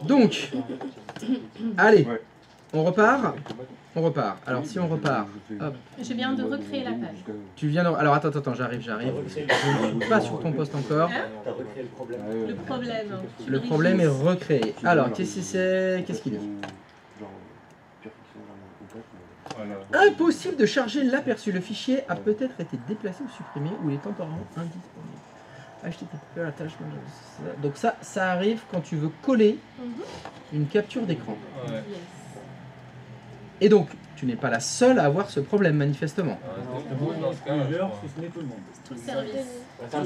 Donc, allez, on repart. On repart. Alors, si on repart, hop. Je viens de recréer la page. Tu viens de... Alors, attends, j'arrive. Je ne suis pas sur ton poste encore. Hein? Le problème. Le problème est recréé. Alors, qu'est-ce qu'il dit? Impossible de charger l'aperçu. Le fichier a peut-être été déplacé ou supprimé ou il est temporairement indisponible. HTTP attachment. Donc ça arrive quand tu veux coller une capture d'écran. Ouais. Et donc, tu n'es pas la seule à avoir ce problème, manifestement. Plusieurs, si ce n'est tout le monde. Tout le service. Moi,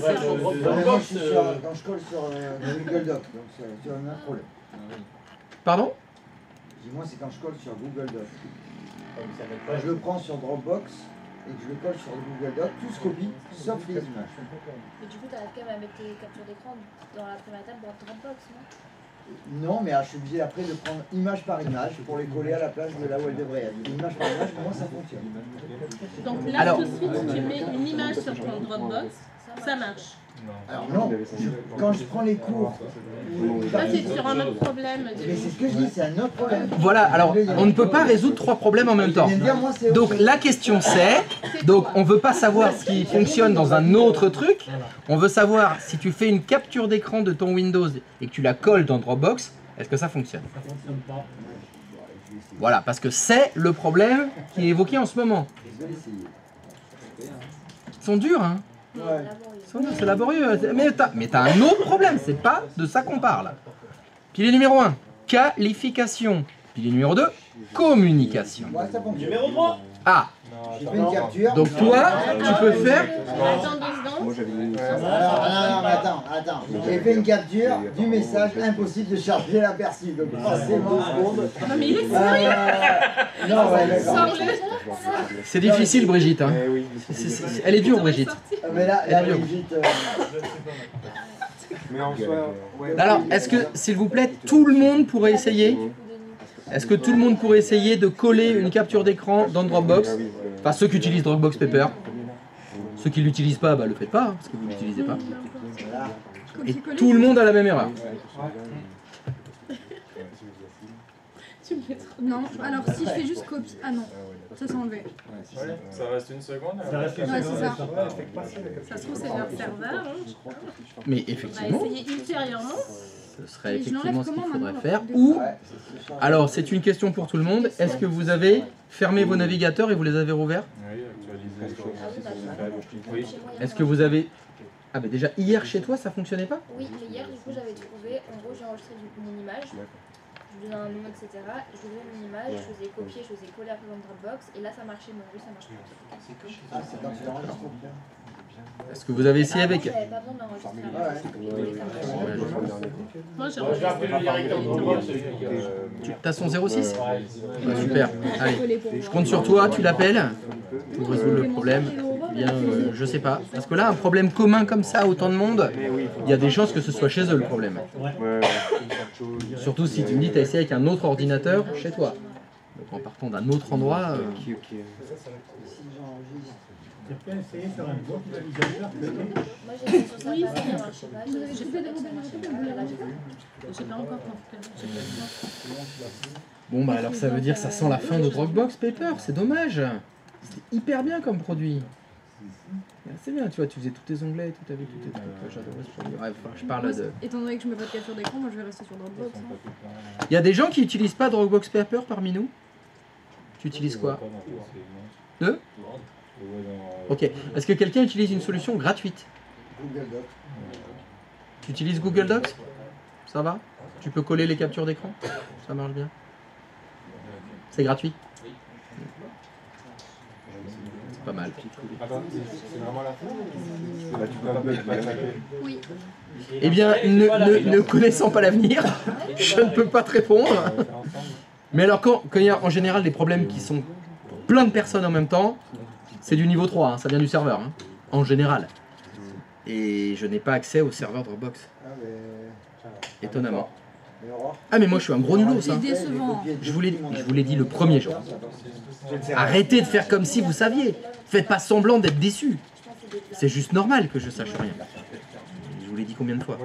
je suis quand je colle sur Google Doc, donc c'est un problème. Pardon? Moi, c'est quand je colle sur Google Doc. Quand je le prends sur Dropbox et que je le colle sur Google Doc, tout se copie, sauf les images. Mais du coup, tu arrives quand même à mettre tes captures d'écran dans la première table dans Dropbox, non? Non, mais je suis obligé après de prendre image par image pour les coller à la place de là où elle devrait être. Image par image, comment ça fonctionne? Donc là, Alors, tout de suite, tu mets une image sur ton Dropbox, ça marche. Alors non, quand je prends les cours... Là, c'est sur un autre problème. Mais c'est ce que je dis, c'est un autre problème. Voilà, alors on ne peut pas résoudre 3 problèmes en même temps. Donc la question c'est, donc on veut pas savoir ce qui fonctionne dans un autre truc, on veut savoir si tu fais une capture d'écran de ton Windows et que tu la colles dans Dropbox, est-ce que ça fonctionne? Ça fonctionne pas. Voilà, parce que c'est le problème qui est évoqué en ce moment. Ils sont durs, hein? Ouais. C'est laborieux, mais t'as un autre problème, c'est pas de ça qu'on parle. Pilier numéro 1, qualification. Pilier numéro 2, communication. Ouais, ça fonctionne. Numéro 3. Ah, J'ai fait une capture. donc toi, tu peux faire... Attends 2 secondes. Alors, attends. J'ai fait une capture du message impossible de charger l'aperçu. Donc forcément, Non, mais il est sérieux. non, ouais, d'accord. Sors-le. C'est difficile, Brigitte. Hein. Elle est dure, Brigitte. Mais là, Elle est dure. Brigitte, Mais en soi, ouais. Alors, est-ce que, s'il vous plaît, tout le monde pourrait essayer? Est-ce que tout le monde pourrait essayer de coller une capture d'écran dans Dropbox? Enfin, ceux qui utilisent Dropbox Paper. Ceux qui ne l'utilisent pas, bah le faites pas, hein, parce que vous ne l'utilisez pas. Et tout le monde a la même erreur. Tu me mets trop. Non, alors si je fais juste copie... Ah non, ça s'est enlevé. Ça reste une seconde. Ça reste Ouais, c'est ça. Ça se trouve, c'est leur serveur. Hein. Mais On va effectivement, essayer ultérieurement. ce serait Et je l'enlève effectivement ce qu'il comment faudrait maintenant, faire. le Ou, ouais, alors c'est une question pour tout le monde, est-ce que vous avez fermé vos navigateurs et vous les avez rouverts? Oui, actualiser sur Oui. Est-ce que vous avez... Ah bah déjà, hier chez toi, ça fonctionnait pas? Oui, mais hier, du coup, j'avais trouvé, en gros, j'ai enregistré une image, je donnais un nom, etc. Je donnais une image, je faisais copier, je faisais coller après dans Dropbox, et là, ça marchait, mais en plus, ça marche pas. ah, c'est quand tu l'enregistres. Est-ce que vous avez essayé avec... J'avais pas besoin d'enregistrer. Moi, j'ai J'ai appelé le directeur de bureau, celui qui... T'as son 06? Bah, super, allez. Coller pour Je compte sur toi, tu l'appelles pour résoudre le problème. Eh bien, je sais pas. Parce que là, un problème commun comme ça, autant de monde, il y a des chances que ce soit chez eux le problème. Surtout si tu me dis que tu as essayé avec un autre ordinateur chez toi. Donc en partant d'un autre endroit... Si j'enregistre. J'ai fait essayer sur un autre navigateur. Moi, j'ai fait sur ça, Oui, ça marchait pas. Vous avez fait des J'ai pas encore confirmé. Bon bah alors ça veut dire que ça sent la fin de Dropbox Paper, c'est dommage. C'était hyper bien comme produit. C'est bien, tu vois, tu faisais tous tes onglets, tout avec tous tes trucs, j'adorais ce produit. Ouais, enfin, je parle de... Étant donné que je mets pas de capture d'écran, moi je vais rester sur Dropbox. Hein. Il y a des gens qui n'utilisent pas Dropbox Paper parmi nous? Tu utilises quoi? Deux? Ok. Est-ce que quelqu'un utilise une solution gratuite? Google Doc. Tu utilises Google Docs? Ça va? Tu peux coller les captures d'écran? Ça marche bien? C'est gratuit? C'est pas mal. C'est vraiment la fin? Oui. Eh bien, ne connaissant pas l'avenir, je ne peux pas te répondre. Mais alors, quand il y a en général des problèmes qui sont pour plein de personnes en même temps, c'est du niveau 3, hein, ça vient du serveur, hein, en général. Et je n'ai pas accès au serveur Dropbox, Ah, mais... étonnamment. Mais Aurore, Ah mais moi je suis un gros nulos, C'est hein. décevant. Je vous l'ai dit le premier jour. Arrêtez de faire comme si vous saviez. Faites pas semblant d'être déçu. C'est juste normal que je sache rien. Je vous l'ai dit combien de fois?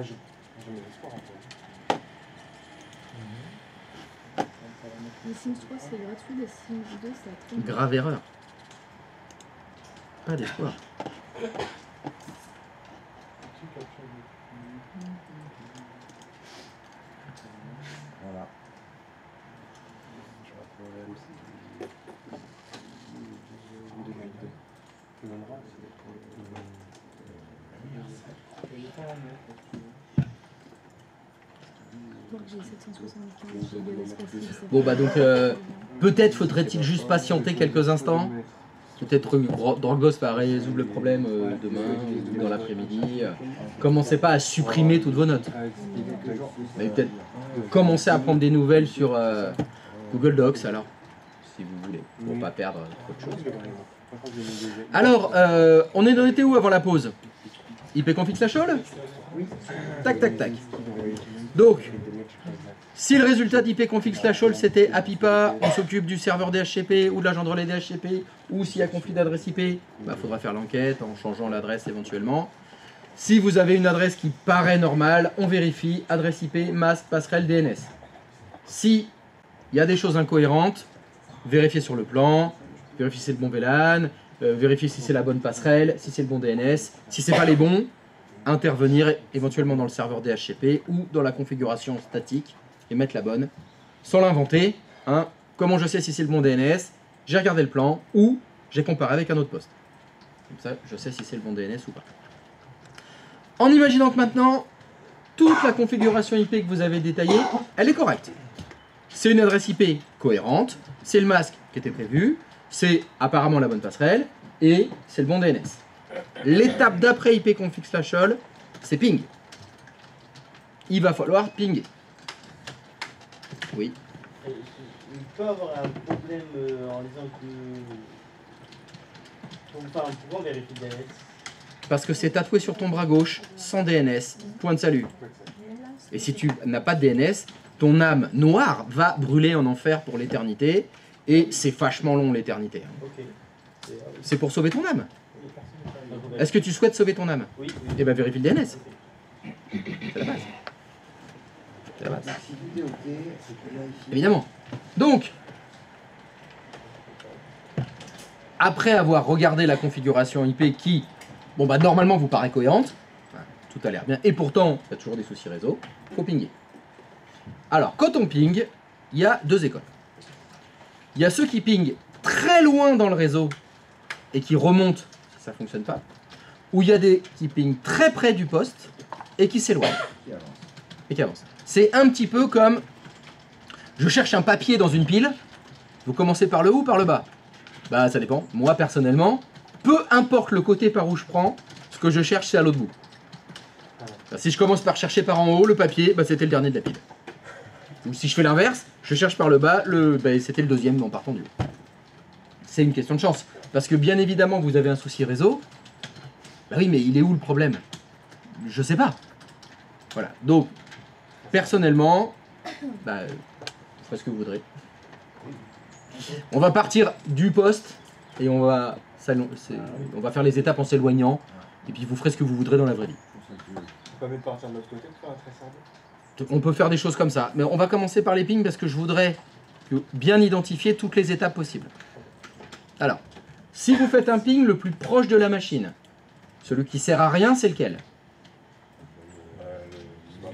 Les Sims 3 c'est gratuit, les Sims 2 c'est à 30. Grave erreur. Pas d'espoir. Voilà. Donc j'ai 775 gigas d'espace libre, c'est Bon pas- bah donc peut-être faudrait-il juste patienter quelques instants. Peut-être Drogos va résoudre le problème demain ou dans l'après-midi. Commencez pas à supprimer toutes vos notes. Mais peut-être commencer à prendre des nouvelles sur Google Docs alors, si vous voulez, pour pas perdre trop de choses. Alors, on était où avant la pause? IP-config/all? Tac tac tac. Donc, si le résultat d'IP-config/all c'était Apipa, on s'occupe du serveur DHCP ou de l'agent de relais DHCP, ou s'il y a conflit d'adresse IP, il faudra faire l'enquête en changeant l'adresse éventuellement. Si vous avez une adresse qui paraît normale, on vérifie adresse IP, masque, passerelle, DNS. Si il y a des choses incohérentes, vérifiez sur le plan, vérifiez si c'est le bon VLAN, vérifiez si c'est la bonne passerelle, si c'est le bon DNS. Si c'est pas les bons, intervenir éventuellement dans le serveur DHCP ou dans la configuration statique et mettre la bonne, sans l'inventer. Hein. Comment je sais si c'est le bon DNS? J'ai regardé le plan ou j'ai comparé avec un autre poste. Comme ça, je sais si c'est le bon DNS ou pas. En imaginant que maintenant, toute la configuration IP que vous avez détaillée, elle est correcte. C'est une adresse IP cohérente, c'est le masque qui était prévu, c'est apparemment la bonne passerelle et c'est le bon DNS. L'étape d'après IP-config/all, c'est ping. Il va falloir pinguer. Oui. Il peut avoir un problème en disant que. Enfin, pourquoi on vérifie le DNS? Parce que c'est tatoué sur ton bras gauche, sans DNS, point de salut. Et si tu n'as pas de DNS, ton âme noire va brûler en enfer pour l'éternité, et c'est vachement long l'éternité. Ok. C'est pour sauver ton âme. Est-ce que tu souhaites sauver ton âme? Oui. Eh bien vérifie le DNS. C'est la base. C'est la base. Si tout est ok, c'est que vérifier. Évidemment. Donc, après avoir regardé la configuration IP qui, bon bah normalement vous paraît cohérente, tout a l'air bien, et pourtant il y a toujours des soucis réseau, il faut pinguer. Alors, quand on ping, il y a deux écoles. Il y a ceux qui pingent très loin dans le réseau et qui remontent si ça ne fonctionne pas, ou il y a des qui pingent très près du poste et qui s'éloignent. Qui avance. Et qui avancent. C'est un petit peu comme, je cherche un papier dans une pile, vous commencez par le haut ou par le bas? Bah ça dépend. Moi personnellement, peu importe le côté par où je prends, ce que je cherche c'est à l'autre bout. Bah, si je commence par chercher par en haut, le papier, bah, c'était le dernier de la pile. Ou si je fais l'inverse, je cherche par le bas, bah, c'était le deuxième en partant du haut. C'est une question de chance. Parce que bien évidemment vous avez un souci réseau. Bah oui mais il est où le problème? Je sais pas. Voilà. Donc, personnellement, bah, faites ce que vous voudrez. On va partir du poste et on va faire les étapes en s'éloignant. Et puis vous ferez ce que vous voudrez dans la vraie vie. Tu peux même partir de l'autre côté pour faire un très On peut faire des choses comme ça. Mais on va commencer par les pings parce que je voudrais bien identifier toutes les étapes possibles. Alors, si vous faites un ping le plus proche de la machine, celui qui sert à rien, c'est lequel?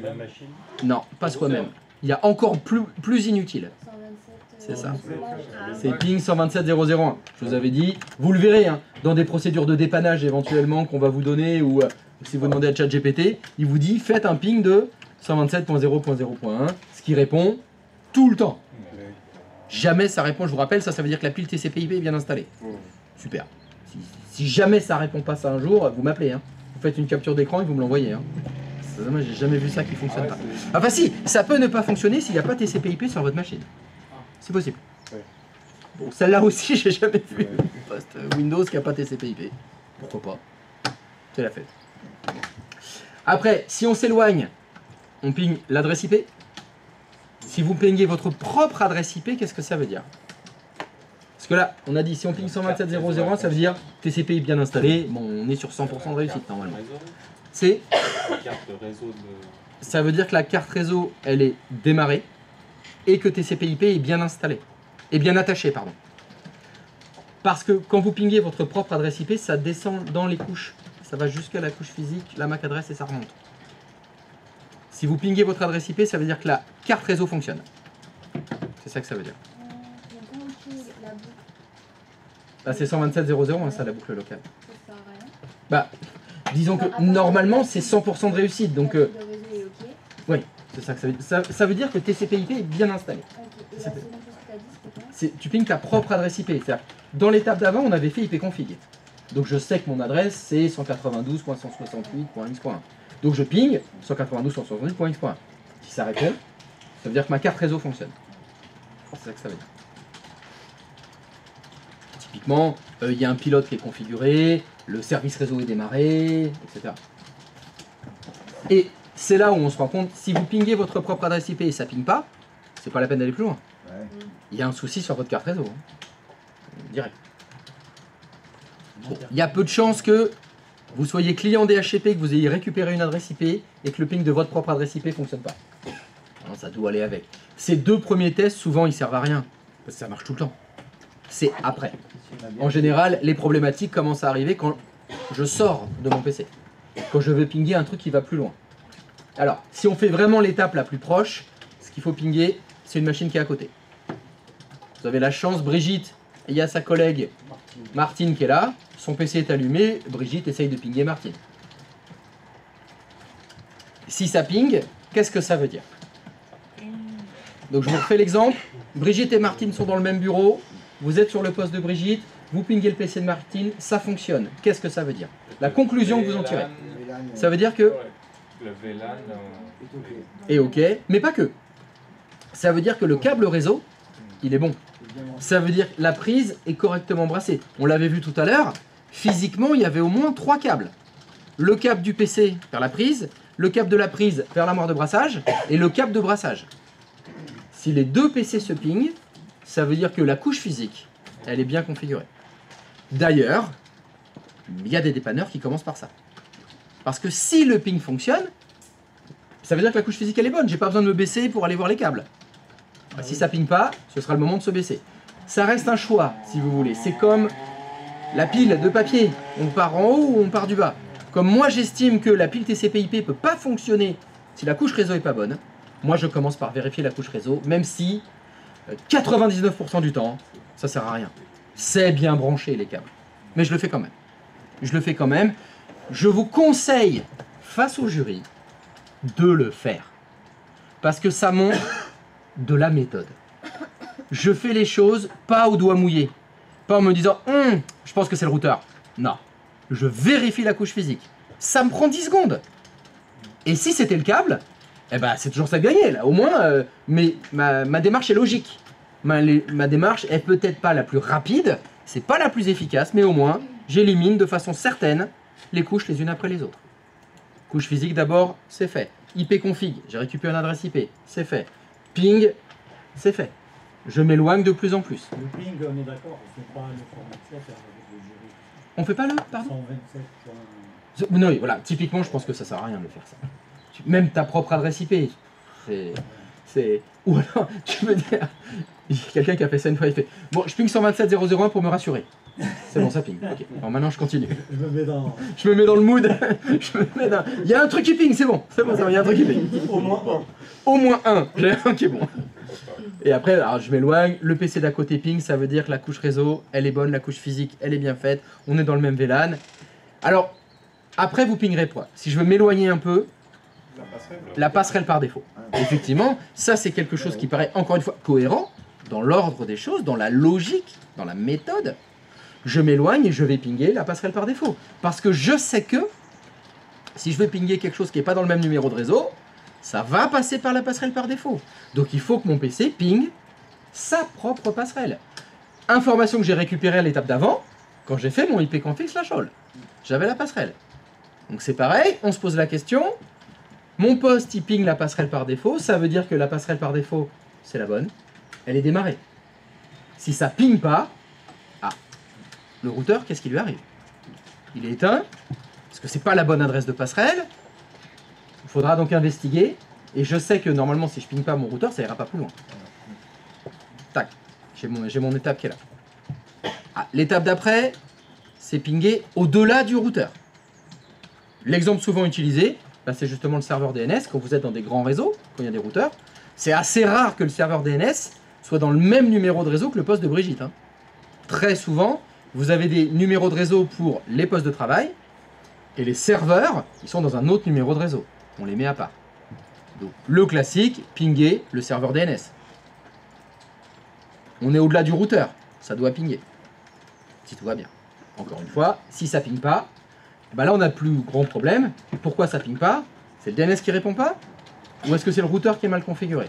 Même machine. Non, pas soi-même. Il y a encore plus inutile. 127. C'est ça. Ah, C'est ping 127.0.0.1. Je vous avais dit, vous le verrez, hein, dans des procédures de dépannage éventuellement qu'on va vous donner, ou si vous demandez à ChatGPT, il vous dit faites un ping de 127.0.0.1, ce qui répond tout le temps. Jamais ça répond, je vous rappelle, ça veut dire que la pile TCP/IP est bien installée. Super. Si jamais ça répond pas ça un jour, vous m'appelez. Hein. Vous faites une capture d'écran et vous me l'envoyez. Hein. Moi, j'ai jamais vu ça qui fonctionne pas. Enfin si, ça peut ne pas fonctionner s'il n'y a pas TCP/IP sur votre machine. C'est possible. Bon, celle-là aussi, j'ai jamais vu un poste Windows qui n'a pas TCP/IP. Pourquoi pas? C'est la fête. Après, si on s'éloigne, on ping l'adresse IP. Si vous pingez votre propre adresse IP, qu'est-ce que ça veut dire? Parce que là, on a dit, si on ping 127.0.0.1, ça veut dire TCP bien installé. Bon, on est sur 100% de réussite normalement. C'est... La carte réseau de. Ça veut dire que la carte réseau, elle est démarrée. et que TCP/IP est bien installé, est bien attaché, pardon. Parce que quand vous pingez votre propre adresse IP, ça descend dans les couches. Ça va jusqu'à la couche physique, la MAC adresse et ça remonte. Si vous pingez votre adresse IP, ça veut dire que la carte réseau fonctionne. C'est ça que ça veut dire. Donc quand on ping la boucle, Là, c'est 127.0.0, hein, ça, la boucle locale. ça sert à rien. Bah, disons que normalement, c'est 100% de réussite. Donc, Le réseau est ok. oui, c'est ça que ça veut dire. Ça veut dire que TCP/IP est bien installé. Ok. Et la seconde chose que tu as dit, c'était quoi? Tu pinges ta propre adresse IP. C'est-à-dire, dans l'étape d'avant, on avait fait ipconfig. Donc, je sais que mon adresse, c'est 192.168.x.1. Donc, je ping 192.168.x.1. Si ça répond, ça veut dire que ma carte réseau fonctionne. C'est ça que ça veut dire. Typiquement, il y a un pilote qui est configuré, le service réseau est démarré, etc. Et c'est là où on se rend compte, si vous pingez votre propre adresse IP et ça ping pas, c'est pas la peine d'aller plus loin. Ouais. Il y a un souci sur votre carte réseau. Direct. Bon, il y a peu de chances que vous soyez client DHCP, que vous ayez récupéré une adresse IP et que le ping de votre propre adresse IP ne fonctionne pas. Non, ça doit aller avec. Ces deux premiers tests, souvent, ils servent à rien. Parce que ça marche tout le temps. C'est après. En général, les problématiques commencent à arriver quand je sors de mon PC. Quand je veux pinguer un truc qui va plus loin. Alors, si on fait vraiment l'étape la plus proche, ce qu'il faut pinguer, c'est une machine qui est à côté. Vous avez la chance, Brigitte, il y a sa collègue Martine qui est là. Son PC est allumé, Brigitte essaye de pinguer Martine. Si ça ping, qu'est-ce que ça veut dire? Donc je vous refais l'exemple. Brigitte et Martine sont dans le même bureau. Vous êtes sur le poste de Brigitte. Vous pinguez le PC de Martine. Ça fonctionne. Qu'est-ce que ça veut dire? La conclusion que vous en tirez. Ça veut dire que... Le VLAN est OK, mais pas que. Ça veut dire que le câble réseau, il est bon. Ça veut dire que la prise est correctement brassée. On l'avait vu tout à l'heure. Physiquement, il y avait au moins 3 câbles. Le câble du PC vers la prise, le câble de la prise vers l'armoire de brassage et le câble de brassage. Si les deux PC se pingent, ça veut dire que la couche physique, elle est bien configurée. D'ailleurs, il y a des dépanneurs qui commencent par ça. Parce que si le ping fonctionne, ça veut dire que la couche physique elle est bonne. J'ai pas besoin de me baisser pour aller voir les câbles. Si ça ping pas, ce sera le moment de se baisser. Ça reste un choix, si vous voulez. C'est comme la pile de papier. On part en haut ou on part du bas. Comme moi j'estime que la pile TCP/IP peut pas fonctionner si la couche réseau est pas bonne, moi je commence par vérifier la couche réseau, même si 99% du temps, ça sert à rien. C'est bien branché les câbles. Mais je le fais quand même. Je le fais quand même. Je vous conseille, face au jury, de le faire. Parce que ça montre de la méthode. Je fais les choses pas au doigt mouillé. Pas en me disant, je pense que c'est le routeur. Non. Je vérifie la couche physique. Ça me prend 10 secondes. Et si c'était le câble, eh ben, c'est toujours ça de gagner. Là. Au moins, ma démarche est logique. Ma démarche est peut-être pas la plus rapide, c'est pas la plus efficace, mais au moins, j'élimine de façon certaine les couches les unes après les autres. Couche physique d'abord, c'est fait. ipconfig, j'ai récupéré une adresse IP, c'est fait. Ping, c'est fait. Je m'éloigne de plus en plus. Le ping, on est d'accord, on ne fait pas le format 7 avec le jury. On fait pas le, pardon 127. Non, oui, voilà, typiquement, je pense que ça sert à rien de le faire ça. Même ta propre adresse IP, c'est... Ou alors, tu veux dire... Il y a quelqu'un qui a fait ça une fois, il fait « Bon, je ping 127.0.0.1 pour me rassurer. » C'est bon, ça ping. Ok. Alors maintenant, je continue. Je me mets dans... Je me mets dans le mood. Je me mets dans... Il y a un truc qui ping, c'est bon. C'est bon, il y a un truc qui ping. Au moins un. Au moins un. J'ai un qui est bon. Et après, alors, je m'éloigne. Le PC d'à côté ping, ça veut dire que la couche réseau, elle est bonne. La couche physique, elle est bien faite. On est dans le même VLAN. Alors, après, vous pingerez quoi? Si je veux m'éloigner un peu, la passerelle par défaut. Effectivement, ça c'est quelque chose qui paraît encore une fois cohérent dans l'ordre des choses, dans la logique, dans la méthode. Je m'éloigne et je vais pinguer la passerelle par défaut. Parce que je sais que si je veux pinguer quelque chose qui n'est pas dans le même numéro de réseau, ça va passer par la passerelle par défaut. Donc il faut que mon PC ping sa propre passerelle. Information que j'ai récupérée à l'étape d'avant, quand j'ai fait mon ipconfig/all. J'avais la passerelle. Donc c'est pareil, on se pose la question. Mon poste, il ping la passerelle par défaut. Ça veut dire que la passerelle par défaut, c'est la bonne. Elle est démarrée. Si ça ping pas, le routeur, qu'est-ce qui lui arrive? Il est éteint, parce que c'est pas la bonne adresse de passerelle. Il faudra donc investiguer. Et je sais que normalement, si je ping pas mon routeur, ça ira pas plus loin. J'ai mon étape qui est là. Ah, l'étape d'après, c'est pinguer au-delà du routeur. L'exemple souvent utilisé, bah, c'est justement le serveur DNS. Quand vous êtes dans des grands réseaux, quand il y a des routeurs, c'est assez rare que le serveur DNS soit dans le même numéro de réseau que le poste de Brigitte. Hein. Très souvent, vous avez des numéros de réseau pour les postes de travail et les serveurs, ils sont dans un autre numéro de réseau. On les met à part. Donc, le classique, pinguer le serveur DNS. On est au-delà du routeur, ça doit pinguer. Si tout va bien. Encore une fois, si ça ping pas, bah là on a plus grand problème. Pourquoi ça ping pas? C'est le DNS qui répond pas? Ou est-ce que c'est le routeur qui est mal configuré?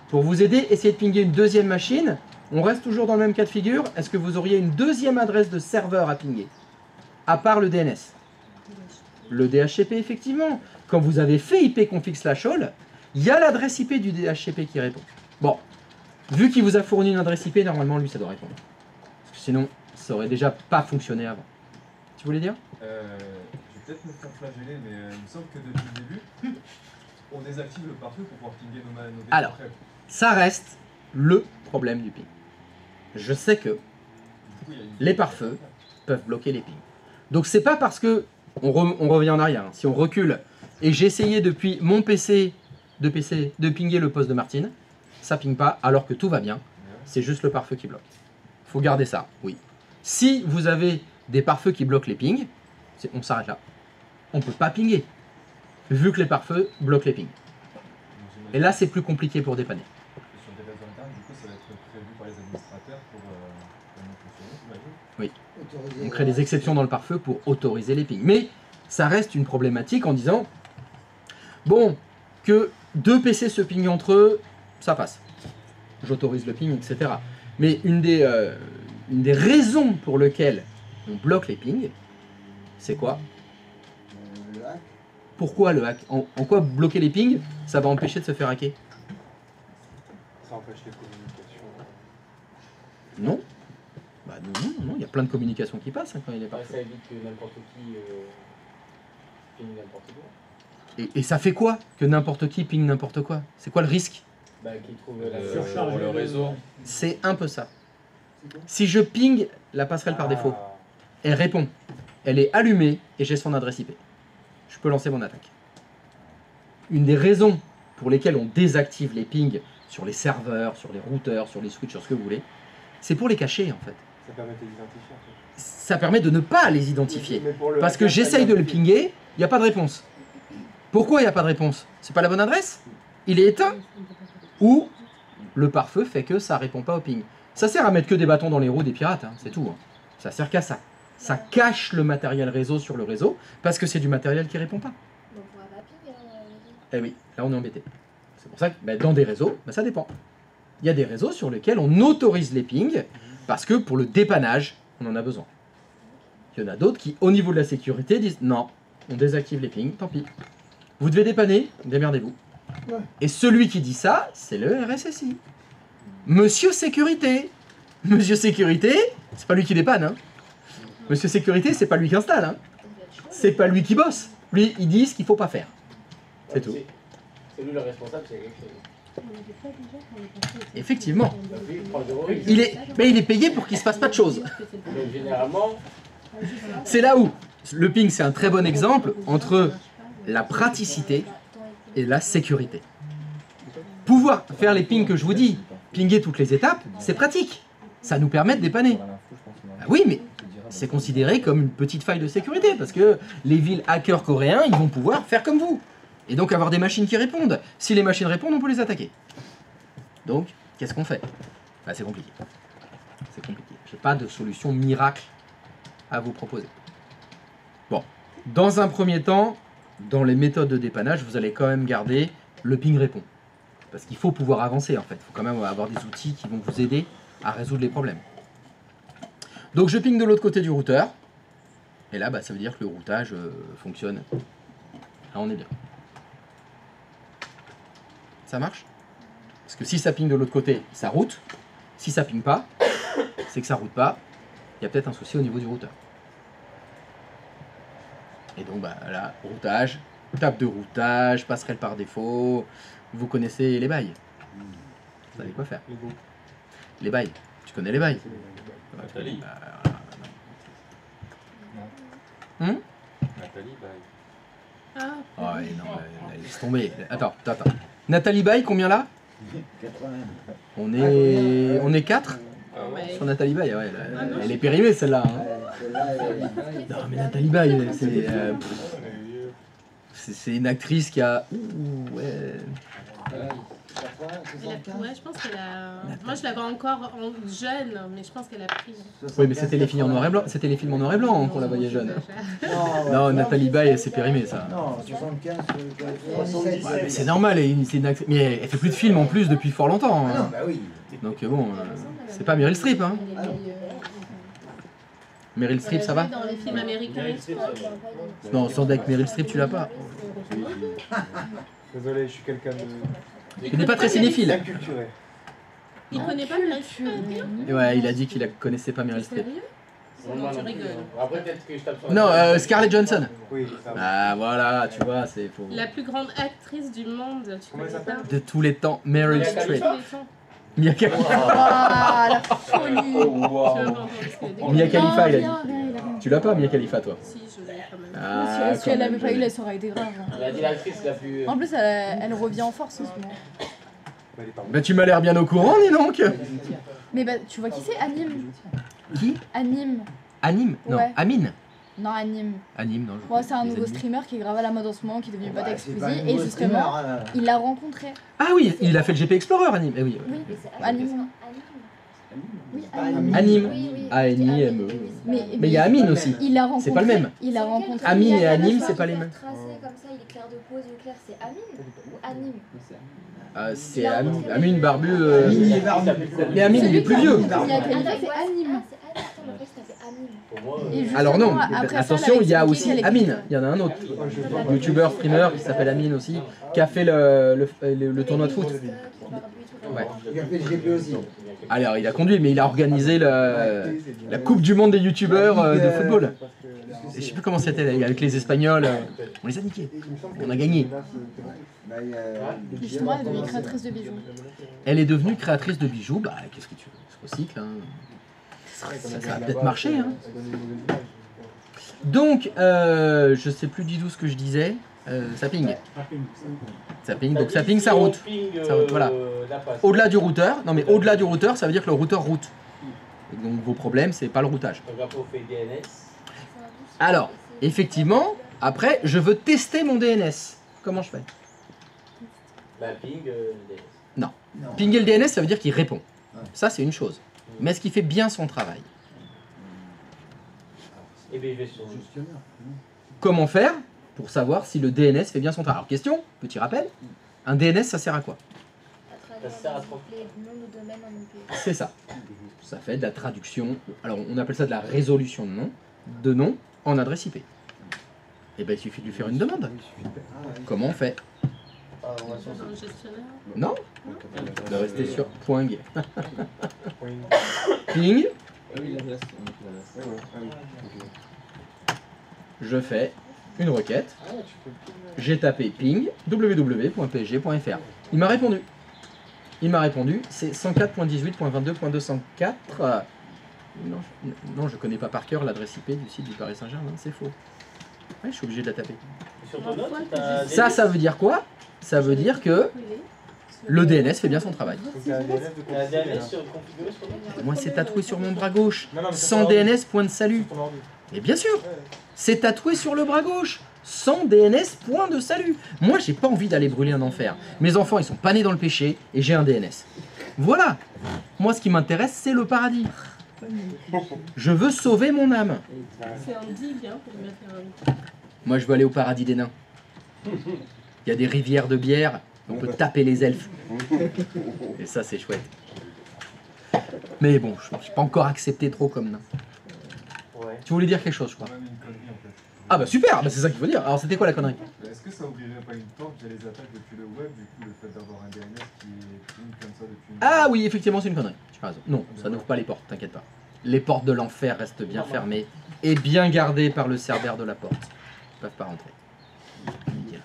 Pour vous aider, essayez de pinguer une deuxième machine. On reste toujours dans le même cas de figure. Est-ce que vous auriez une deuxième adresse de serveur à pinguer? À part le DNS. Le DHCP, effectivement. Quand vous avez fait ipconfig/all, il y a l'adresse IP du DHCP qui répond. Bon, vu qu'il vous a fourni une adresse IP, normalement, lui, ça doit répondre. Parce que sinon, ça aurait déjà pas fonctionné avant. Tu voulais dire? Je vais peut-être me faire flageller, mais il me semble que depuis le début, on désactive le pare-feu pour pouvoir pinguer nos Alors, ça reste le problème du ping. Je sais que les pare-feux peuvent bloquer les pings. Donc c'est pas parce que on revient en arrière. Hein. Si on recule et j'ai essayé depuis mon PC de pinguer le poste de Martine, ça ping pas alors que tout va bien. C'est juste le pare-feu qui bloque. Faut garder ça, oui. Si vous avez des pare-feux qui bloquent les pings, on s'arrête là. On peut pas pinguer vu que les pare-feux bloquent les pings. Et là c'est plus compliqué pour dépanner. Sur des réseaux internes, du coup, ça va être prévu par les administrateurs pour fonctionner, oui. Autoriser On crée des exceptions dans le pare-feu pour autoriser les pings. Mais ça reste une problématique en disant bon, que deux PC se pingent entre eux, ça passe. J'autorise le ping, etc. Mais une des raisons pour lesquelles on bloque les pings, c'est quoi? le hack. Pourquoi le hack? En quoi bloquer les pings, ça va empêcher de se faire hacker? Ça empêche les communications. Non. Bah non, il y a plein de communications qui passent hein, quand il est pare-feu. Ça évite que n'importe qui pingue n'importe quoi. Et ça fait quoi que n'importe qui ping n'importe quoi? C'est quoi le risque? Bah, qui trouve la Surcharger le réseau. C'est un peu ça. Si je ping la passerelle par défaut, elle répond, elle est allumée et j'ai son adresse IP. Je peux lancer mon attaque. Une des raisons pour lesquelles on désactive les pings sur les serveurs, sur les routeurs, sur les switches, sur ce que vous voulez, c'est pour les cacher en fait. Ça permet de les identifier. En fait. Ça permet de ne pas les identifier. Mais pour le Parce que hacker, ça j'essaye de le identifie. pinguer, il n'y a pas de réponse. Pourquoi il n'y a pas de réponse? C'est pas la bonne adresse? Il est éteint? Ou le pare-feu fait que ça répond pas au ping? Ça sert à mettre que des bâtons dans les roues des pirates, hein, c'est tout. Hein. Ça sert qu'à ça. Ça cache le matériel réseau sur le réseau parce que c'est du matériel qui répond pas. Donc on pourra pas pinguer dans le réseau. Eh oui, là on est embêté. C'est pour ça que bah, dans des réseaux, bah, ça dépend. Il y a des réseaux sur lesquels on autorise les pings parce que pour le dépannage, on en a besoin. Il y en a d'autres qui, au niveau de la sécurité, disent non, on désactive les pings, tant pis. Vous devez dépanner, démerdez-vous. Ouais. Et celui qui dit ça, c'est le RSSI. Monsieur Sécurité. Monsieur Sécurité, c'est pas lui qui dépanne. Hein. Monsieur Sécurité, c'est pas lui qui installe. Hein. Ça doit être chaud. C'est pas lui qui bosse. Lui, il dit ce qu'il faut pas faire. C'est tout. C'est lui le responsable, c'est quelque chose. Effectivement. Donc lui, il prend 0 risque. Il est payé pour qu'il se passe pas de choses. Donc généralement, C'est là où le ping, c'est un très bon exemple entre la praticité et la sécurité. Pouvoir faire les pings que je vous dis, pinguer toutes les étapes, c'est pratique. Ça nous permet de dépanner. Ah oui, mais c'est considéré comme une petite faille de sécurité parce que les villes hackers coréens, ils vont pouvoir faire comme vous. Et donc avoir des machines qui répondent. Si les machines répondent, on peut les attaquer. Donc, qu'est-ce qu'on fait? Bah, c'est compliqué. C'est compliqué. J'ai pas de solution miracle à vous proposer. Bon, dans un premier temps, dans les méthodes de dépannage, vous allez quand même garder le ping répond. Parce qu'il faut pouvoir avancer en fait. Il faut quand même avoir des outils qui vont vous aider à résoudre les problèmes. Donc je ping de l'autre côté du routeur. Et là, bah, ça veut dire que le routage fonctionne. Là, on est bien. Ça marche? Parce que si ça ping de l'autre côté, ça route. Si ça ping pas, c'est que ça route pas. Il y a peut-être un souci au niveau du routeur. Et donc bah, là, routage, table de routage, passerelle par défaut. Vous connaissez les bails. Vous savez quoi faire. Les bails. Tu connais les bails? Nathalie. Hum? Nathalie, bye. Ah, Oh, ouais, non, laisse tomber. Attends. Nathalie Baye, combien là? 80. On est 4 ouais. sur Nathalie Baye, ouais. Ah non, Elle est périmée celle-là. Hein. Celle-là, Non mais Nathalie Baye, c'est une actrice qui a... Ouh, ouais. 80, Ouais, je pense qu'elle a. Moi, je la vois encore jeune, mais je pense qu'elle a pris. Oui, mais c'était les filles en noir et blanc. C'était les films en noir et blanc qu'on la voyait jeune. Non, Nathalie Baye, c'est périmé ça. Non, 75, Ouais, mais c'est normal, c'est une actrice... mais elle fait plus de films en plus depuis fort longtemps. Ah non, Hein. bah oui. Donc bon, c'est pas Meryl Streep. Hein. Meryl Streep, ça va? Dans les films américains et tout. Non, sans deck Meryl Streep, tu l'as pas. Désolé, je suis quelqu'un de... Tu n'es pas très cinéphile. inculturé. Il connaît pas Meryl Streep. Ouais, il a dit qu'il ne connaissait pas Meryl Streep. Sérieux? Non, Tu rigoles. Après, peut-être que je tape sur Non, Scarlett Johansson. Oui, ça va. Ah voilà, tu vois, c'est faux. La plus grande actrice du monde, tu Comment elle connais pas? De tous les temps, Meryl Mia Streep. Khalifa. Mia Khalifa. Ah, la folie. Tu vas pas entendre ce qu'elle dit. Mia Khalifa, il a dit. Rien, rien. Tu l'as pas, Mia Khalifa, toi? Si, je l'ai quand même. Ah, Si elle quand l'avait même, pas eu, je là, l'ai. ça aurait été grave. hein. Elle a dit l'actrice la plus. En plus, elle revient en force en ce moment. Bah tu m'as l'air bien au courant, dis donc. Mais bah, tu vois qui c'est? Anime. Qui? Anime. Anime? Non, Ouais. Amine. Non, Anime. Anime, non. Ouais, c'est un les nouveau animes. streamer qui est grave à la mode en ce moment, qui est devenu pote avec C'est Squeezie. pas un Et nouveau justement, streamer, hein. il l'a rencontré. Ah oui, il a fait le GP Explorer, Anime. Eh oui. Oui, Mais c'est Anime. Oui, Anime. Anime. Oui, oui. A-N-I-M-E. Mais Mais il y a Amine aussi. il l'a rencontré. C'est pas le même. Il l'a rencontré. Amine et Il a Anime, la c'est pas les mâchoire mêmes. tracée comme ça, il est clair de peau, yeux clairs, c'est Amine ou Anime? C'est Amine Barbu. Amine, il est barbu. Mais Amine, il est plus vieux. Il y a Ah, Khalifa, d'accord, c'est ouais, Anime. Ah, c'est Anime. Attends, mais après, ça fait Amine. Pour moi, Et justement, Alors non, après ça, attention, elle il y a expliqué aussi qu'elle est- Amine. Il y en a un autre. YouTuber, streamer qui s'appelle Amine aussi, qui a fait le tournoi de foot. Ouais. Il a fait le GP aussi. Alors, il a conduit, mais il a organisé la Coupe du Monde des youtubeurs de football. Et je sais plus comment c'était avec les Espagnols. On les a niqués. On a gagné. Bah, il y a- Justement, elle est devenue créatrice de bijoux. Elle est devenue créatrice de bijoux. Bah, qu'est-ce que tu veux? Se recycle. Hein. Ça va peut-être marcher. Hein. Donc, je sais plus du tout ce que je disais. Ça ping. Ça ping. Donc, ça ping, ça route. Ça route, voilà. Au-delà du routeur. Non, mais au-delà du routeur, ça veut dire que le routeur route. Et donc, vos problèmes, c'est pas le routage. Donc après, on fait DNS. Alors, effectivement, après, je veux tester mon DNS. Comment je fais? Bah, ping, DNS. Non. Pinger le DNS, ça veut dire qu'il répond. Ça, c'est une chose. Mais est-ce qu'il fait bien son travail? Et bien, je vais sur. Comment faire pour savoir si le DNS fait bien son travail? Alors, question, petit rappel. Un DNS, ça sert à quoi? À travers les noms de domaine en IP. C'est ça. Ça fait de la traduction. Alors, on appelle ça de la résolution de nom en adresse IP. Et ben, il suffit de lui faire une demande. Comment on fait? Dans le gestionnaire. Non? De rester sur .g. Ping. Je fais une requête. J'ai tapé ping www.psg.fr. Il m'a répondu. C'est 104.18.22.204. Non, je connais pas par cœur l'adresse IP du site du Paris Saint-Germain, c'est faux. Ouais, je suis obligé de la taper. Sur ton note, t'as Ça veut dire quoi? Ça veut dire que le DNS fait bien son travail. t'as un DNS sur configuré sur ton note. Moi, c'est tatoué sur mon bras gauche. Non, non, mais Sans c'est DNS, point de salut. ton ordi. Et bien sûr, c'est tatoué sur le bras gauche. Sans DNS, point de salut. Moi, j'ai pas envie d'aller brûler un enfer. Mes enfants, ils sont pas nés dans le péché et j'ai un DNS. Voilà. Moi, ce qui m'intéresse, c'est le paradis. Je veux sauver mon âme. C'est un digue, hein, pour lui mettre un. Moi, je veux aller au paradis des nains. Il y a des rivières de bière. On peut taper les elfes. Et ça, c'est chouette. Mais bon, je ne suis pas encore accepté trop comme nain. Ouais. Tu voulais dire quelque chose, je crois. Quand même une connerie en fait. Ah bah super, bah c'est ça qu'il faut dire. Alors c'était quoi la connerie? Est-ce que ça ouvrirait pas une porte via les attaques depuis le web, du coup, le fait d'avoir un DNS qui est ping comme ça depuis une... Ah oui, effectivement, c'est une connerie. Tu as raison. Non, ça n'ouvre pas les portes, t'inquiète pas. Les portes de l'enfer restent bien fermées et bien gardées par le cerbère de la porte. Ils peuvent pas rentrer. Nickel.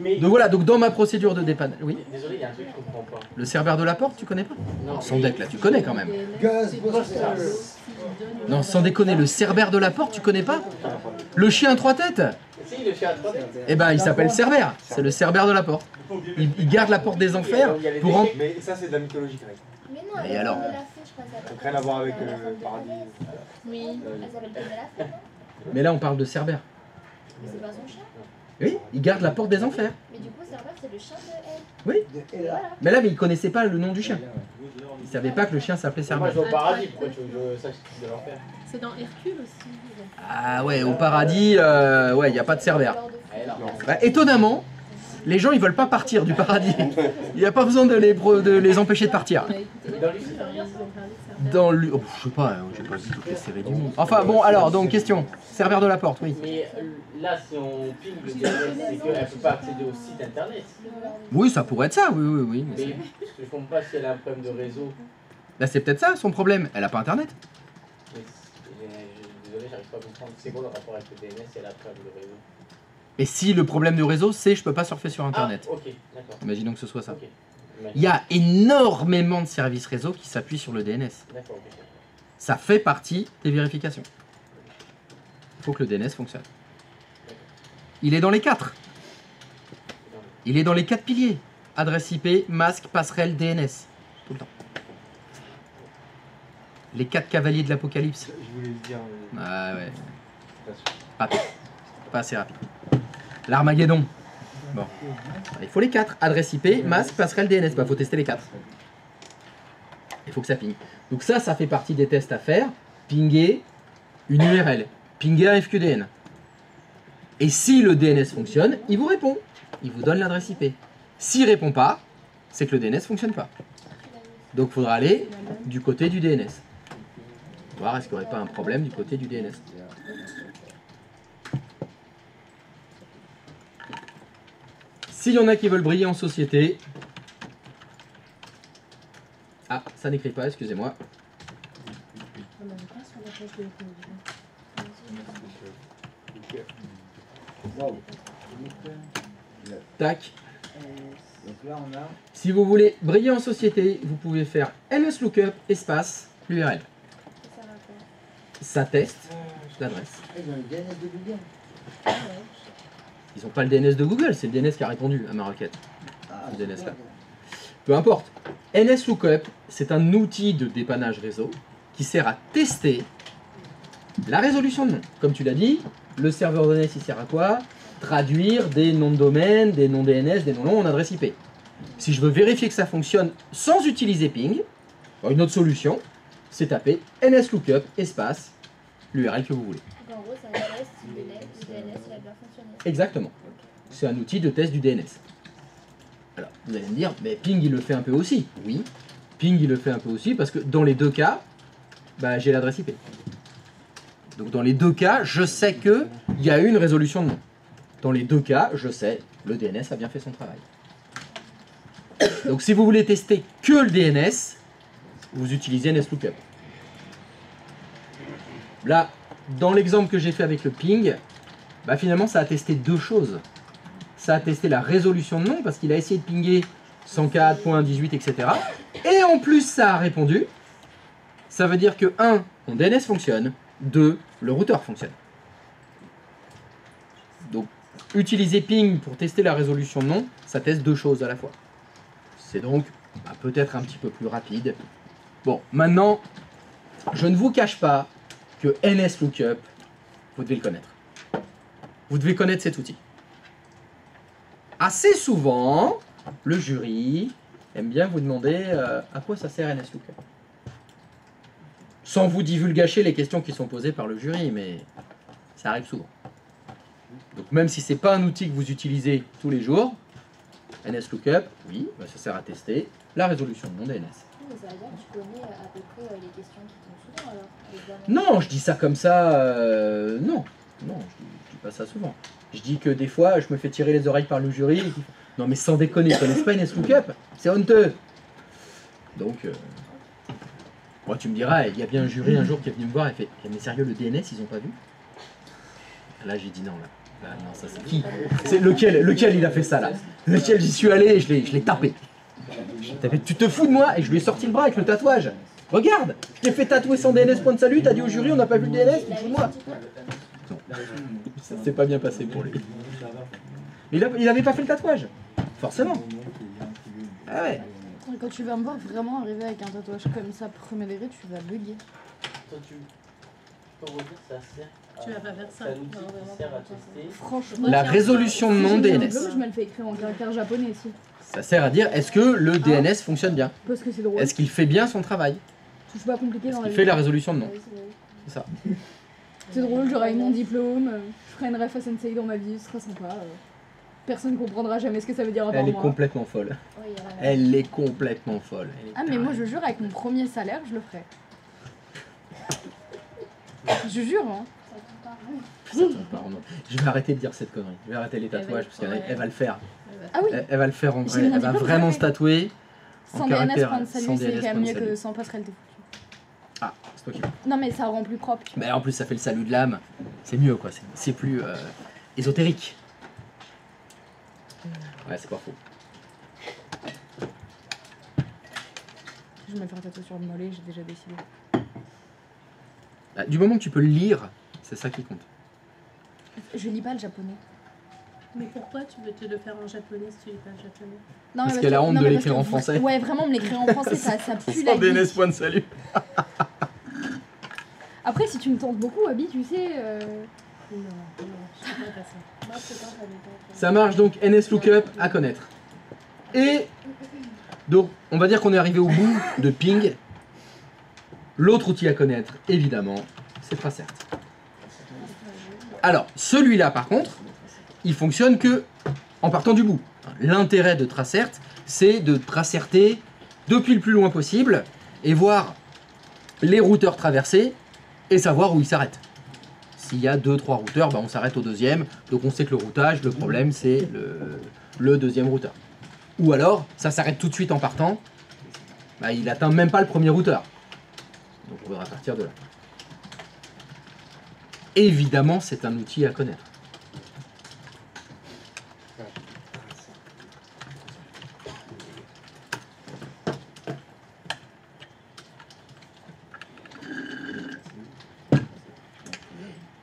Mais... Donc voilà, donc dans ma procédure de dépannage, oui. Désolé, il y a un truc que je comprends pas. Le serveur de la porte, tu connais pas? Non. Son deck là, tu connais quand même. Ghostbusters. Non, sans déconner, le Cerbère de la porte, tu connais pas? Le chien à 3 têtes? Si, le chien à 3 têtes. Eh ben, il s'appelle Cerbère. C'est le Cerbère de la porte. Il garde la porte des enfers pour rentrer. Mais ça, c'est de la mythologie grecque. Mais non, Et alors? Donc rien à voir avec le paradis. Oui. Elle s'appelle Pénélope. Mais là, on parle de Cerbère. Mais c'est pas son chien. Oui, il garde la porte des enfers. Mais du coup, Cerbère, c'est le chien de elle. Oui. Et là, Mais là, mais il connaissait pas le nom du chien. Il savait pas que le chien s'appelait Moi, Cerbère. je vais au paradis, pourquoi tu veux que je sache ce qu'il de l'enfer? C'est dans Hercule aussi. Ah ouais, au paradis, ouais, il n'y a pas de Cerbère. Eh non. Ouais, étonnamment, les gens, ils veulent pas partir du paradis. Il n'y a pas besoin de les empêcher de partir. On a écouté Dans les Lucifer, ils ont parlé de Cerbère. Dans le... Oh, je sais pas, j'ai pas vu toutes les séries du monde. Enfin bon, alors, donc question. Cerbère de la porte, oui. Mais là, si on ping le DNS, c'est qu'elle ne peut pas accéder au site internet. Oui, ça pourrait être ça, oui, oui, oui. Mais Mais parce que je comprends pas si elle a un problème de réseau. là, c'est peut-être ça son problème. Elle a pas internet. Mais désolé, j'arrive pas à comprendre. C'est quoi le rapport avec le DNS et elle a un problème de réseau? Et si le problème de réseau, c'est je peux pas surfer sur internet. Ah, ok, d'accord. Imaginons que ce soit ça. Ok. Il y a énormément de services réseau qui s'appuient sur le DNS. D'accord, ok. Ça fait partie des vérifications. Il faut que le DNS fonctionne. Il est dans les 4. Il est dans les 4 piliers. Adresse IP, masque, passerelle, DNS. Tout le temps. Les 4 cavaliers de l'apocalypse. Je voulais le dire. Ah ouais. Pas sûr. Pas assez rapide. L'Armageddon. Bon. Il faut les 4. Adresse IP, masque, passerelle, DNS. Bah, faut tester les 4. Il faut que ça ping. Donc ça fait partie des tests à faire. Pinguer une URL. Pinguer un FQDN. Et si le DNS fonctionne, il vous répond. Il vous donne l'adresse IP. S'il répond pas, c'est que le DNS fonctionne pas. Donc il faudra aller du côté du DNS. Voir est-ce qu'il n'y aurait pas un problème du côté du DNS. S'il y en a qui veulent briller en société... Ah, ça n'écrit pas, excusez-moi. On n'avait pas sur la page de l'écologie. wow. Tac. Donc là, on a. Si vous voulez briller en société, vous pouvez faire NSLOOKUP espace l'URL. Ça va faire. Ça teste l'adresse. Ils ont le DNS de Google. Ils n'ont pas le DNS de Google, c'est le DNS qui a répondu à ma requête. Ah, Le DNS là. super. Peu importe. NSLOOKUP, c'est un outil de dépannage réseau qui sert à tester la résolution de nom. Comme tu l'as dit, le serveur DNS il sert à quoi? Traduire des noms de domaine, des noms DNS, des noms longs en adresse IP. Si je veux vérifier que ça fonctionne sans utiliser ping, une autre solution, c'est taper NSLOOKUP espace l'URL que vous voulez. Donc en gros, ça teste si le DNS il a bien fonctionné. Exactement. C'est un outil de test du DNS. Alors, vous allez me dire, mais ping il le fait un peu aussi. Oui, ping il le fait un peu aussi parce que dans les deux cas, bah, j'ai l'adresse IP. Donc dans les deux cas, je sais qu'il y a eu une résolution de nom. Dans les deux cas, je sais, le DNS a bien fait son travail. Donc si vous voulez tester que le DNS, vous utilisez NSLOOKUP. Là, dans l'exemple que j'ai fait avec le ping, bah finalement ça a testé deux choses. Ça a testé la résolution de nom parce qu'il a essayé de pinguer 104.18, etc. Et en plus ça a répondu. Ça veut dire que 1, mon DNS fonctionne, 2, le routeur fonctionne. Donc utiliser ping pour tester la résolution de nom, ça teste deux choses à la fois. C'est donc bah, peut-être un petit peu plus rapide. Bon, maintenant, je ne vous cache pas que NSLOOKUP, vous devez le connaître. Vous devez connaître cet outil. Assez souvent, le jury aime bien vous demander à quoi ça sert NSLOOKUP. Sans vous divulgacher les questions qui sont posées par le jury, mais ça arrive souvent. Donc même si ce n'est pas un outil que vous utilisez tous les jours, NSLOOKUP, oui, bah, ça sert à tester la résolution de nom DNS. Mais ça veut dire que tu connais à peu près les questions qui tombent souvent alors. Non, je dis ça comme ça, non, je dis pas ça souvent. Je dis que des fois, je me fais tirer les oreilles par le jury. Et qui... Non mais sans déconner, ils connaissent pas NSLOOKUP, c'est honteux. Donc, moi tu me diras, il y a bien un jury un jour qui est venu me voir et fait, mais sérieux, le DNS, ils ont pas vu? Là j'ai dit non, là. Ah, non, ça c'est qui? C'est lequel il a fait ça là? Lequel j'y suis allé et je l'ai tapé. Tu te fous de moi? Et je lui ai sorti le bras avec le tatouage. Regarde, je t'ai fait tatouer sans DNS point de salut, t'as dit au jury on n'a pas vu le DNS, tu te fous de moi? Non. Ça s'est pas bien passé pour lui. Il avait pas fait le tatouage. Forcément. Ah ouais. Quand tu vas me voir vraiment arriver avec un tatouage comme ça, premier degré, tu vas bugger. Toi, tu peux redire, ça sert à... Tu vas pas faire ça. C'est un outil qui sert à tester. Franchement. La résolution de nom Si j'ai un DNS. diplôme, je me le fais écrire en caractère japonais ici. Ça sert à dire est-ce que le DNS fonctionne bien? Parce que c'est drôle. Est-ce qu'il fait bien son travail? C'est pas compliqué Est-ce dans la qu'il vie. fait la résolution de nom? C'est ça. C'est drôle, j'aurai mon diplôme, je ferai une ref à Sensei dans ma vie, ce sera sympa. Personne comprendra jamais ce que ça veut dire à part Elle est moi. complètement folle. Oui, il y a la- Elle est complètement folle. Elle est Ah mais moi je jure, avec mon premier salaire, je le ferai. Je jure, hein. Pardon. Je vais arrêter de dire cette connerie. Je vais arrêter les tatouages parce qu'elle va le faire. Ah oui, Elle va le faire en J'ai vrai. mon Elle va diplôme vraiment parfait. se tatouer. sans en DNS caractère, prendre sans salut, c'est DNS quand même prendre mieux que salut. sans passerelle t'es foutu. Ah, c'est toi qui parles. Non mais ça rend plus propre. Mais en plus, ça fait le salut de l'âme. C'est mieux quoi. C'est plus ésotérique. Ouais, c'est pas faux. Je vais me faire tatouer sur le mollet, j'ai déjà décidé. Du moment que tu peux le lire, c'est ça qui compte. Je lis pas le japonais. Mais pourquoi tu veux te le faire en japonais si tu lis pas le japonais? Non, Parce mais qu'elle a que- honte non, de mais l'écrire parce en que- français. Ouais, vraiment, me l'écrire en français, ça pue la Sans vie. DNS point de salut. Après, si tu me tentes beaucoup, Abby, tu sais... Non, je sais pas ça. Moi, c'est quand ça dépend. Ça marche donc NS Lookup à connaître. Et donc, on va dire qu'on est arrivé au bout de Ping. L'autre outil à connaître, évidemment, c'est Tracert. Alors, celui-là, par contre, il fonctionne que en partant du bout. L'intérêt de Tracert, c'est de tracerter depuis le plus loin possible et voir les routeurs traversés et savoir où ils s'arrêtent. S'il y a 2-3 routeurs, bah on s'arrête au deuxième. Donc on sait que le routage, le problème, c'est le deuxième routeur. Ou alors, ça s'arrête tout de suite en partant. Bah, il atteint même pas le premier routeur. Donc on faudra partir de là. Évidemment, c'est un outil à connaître.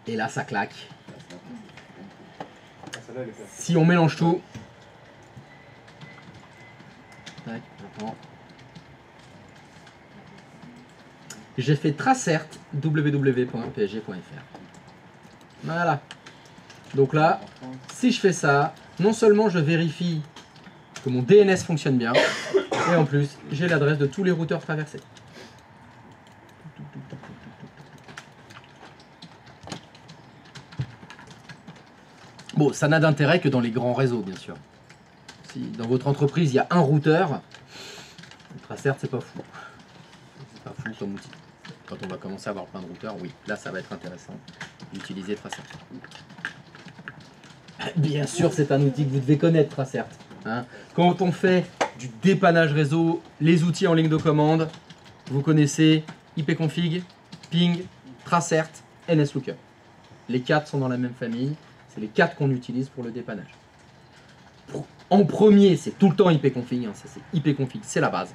Et là, ça claque. Celle-là, elle est faite. Si on mélange tout. Tac, attends. J'ai fait tracert www.psg.fr. Voilà. Donc là, si je fais ça, non seulement je vérifie que mon DNS fonctionne bien, et en plus, j'ai l'adresse de tous les routeurs traversés. Bon, ça n'a d'intérêt que dans les grands réseaux, bien sûr. Si dans votre entreprise, il y a un routeur, Tracert, c'est pas fou. C'est pas fou comme outil. Quand on va commencer à avoir plein de routeurs, oui, là, ça va être intéressant d'utiliser Tracert. Bien sûr, c'est un outil que vous devez connaître, Tracert. Hein. Quand on fait du dépannage réseau, les outils en ligne de commande, vous connaissez ipconfig, ping, Tracert, NSLookup. Les 4 sont dans la même famille. C'est les 4 qu'on utilise pour le dépannage. En premier, c'est tout le temps ipconfig. Hein, ça, c'est ipconfig, c'est la base.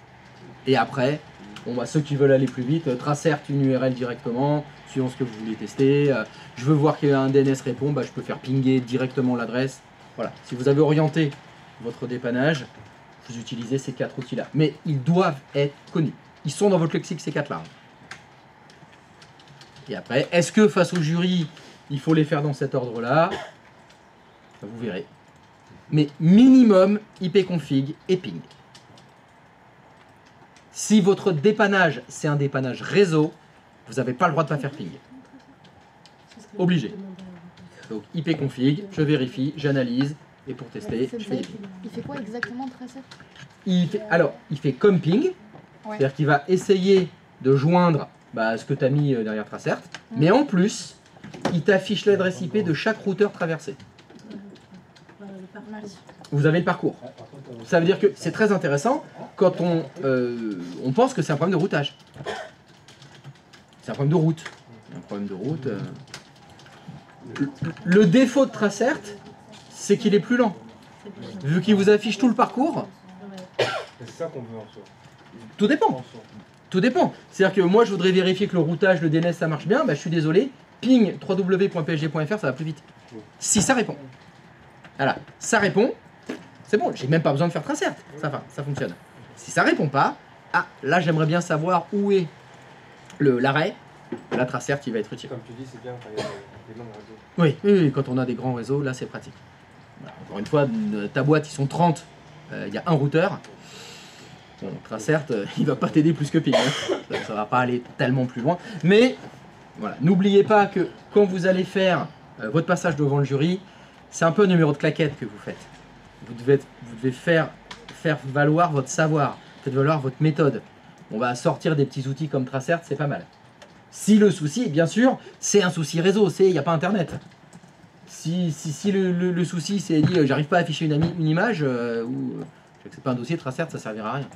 Et après, bon, bah, ceux qui veulent aller plus vite, Tracert une URL directement, suivant ce que vous voulez tester. Je veux voir qu'un DNS répond, bah, je peux faire pinguer directement l'adresse. Voilà. Si vous avez orienté votre dépannage, vous utilisez ces 4 outils-là. Mais ils doivent être connus. Ils sont dans votre lexique, ces 4-là. Et après, est-ce que face au jury, il faut les faire dans cet ordre-là? Vous verrez. Mais minimum ipconfig et ping. Si votre dépannage, c'est un dépannage réseau, vous n'avez pas le droit de ne pas faire ping. Obligé. Donc ipconfig, je vérifie, j'analyse, et pour tester, je fais des pings. Il fait quoi exactement, Tracert? Alors, il fait comme ping, Ouais. c'est-à-dire qu'il va essayer de joindre ce que tu as mis derrière Tracert, mais en plus, il t'affiche l'adresse IP de chaque routeur traversé. Merci. Vous avez le parcours. Ça veut dire que c'est très intéressant quand on pense que c'est un problème de routage. C'est un problème de route. Un problème de route. Le défaut de Tracert, c'est qu'il est plus lent. Vu qu'il vous affiche tout le parcours, C'est ça qu'on veut en soi. tout dépend. Tout dépend. C'est-à-dire que moi, je voudrais vérifier que le routage, le DNS, ça marche bien. Bah, je suis désolé, ping www.psg.fr, ça va plus vite. Si ça répond. Voilà, ça répond, c'est bon, j'ai même pas besoin de faire Tracert. Ça fonctionne. Si ça répond pas, ah, là, j'aimerais bien savoir où est l'arrêt. La Tracert qui va être utile. Comme tu dis, c'est bien quand il y a des longs réseaux. Oui, oui, oui, quand on a des grands réseaux, là, c'est pratique. Voilà, encore une fois, ta boîte, ils sont 30, il y a un routeur. Bon, Tracert, il va pas t'aider plus que ping. Hein. Ça va pas aller tellement plus loin. Mais, voilà, n'oubliez pas que quand vous allez faire votre passage devant le jury, c'est un peu un numéro de claquette que vous faites. Vous devez faire valoir votre savoir, faites valoir votre méthode. On va sortir des petits outils comme Tracert, c'est pas mal. Si le souci, bien sûr, c'est un souci réseau, il n'y a pas internet. Si le souci c'est dit j'arrive pas à afficher une image ou c'est pas un dossier Tracert, ça servira à rien.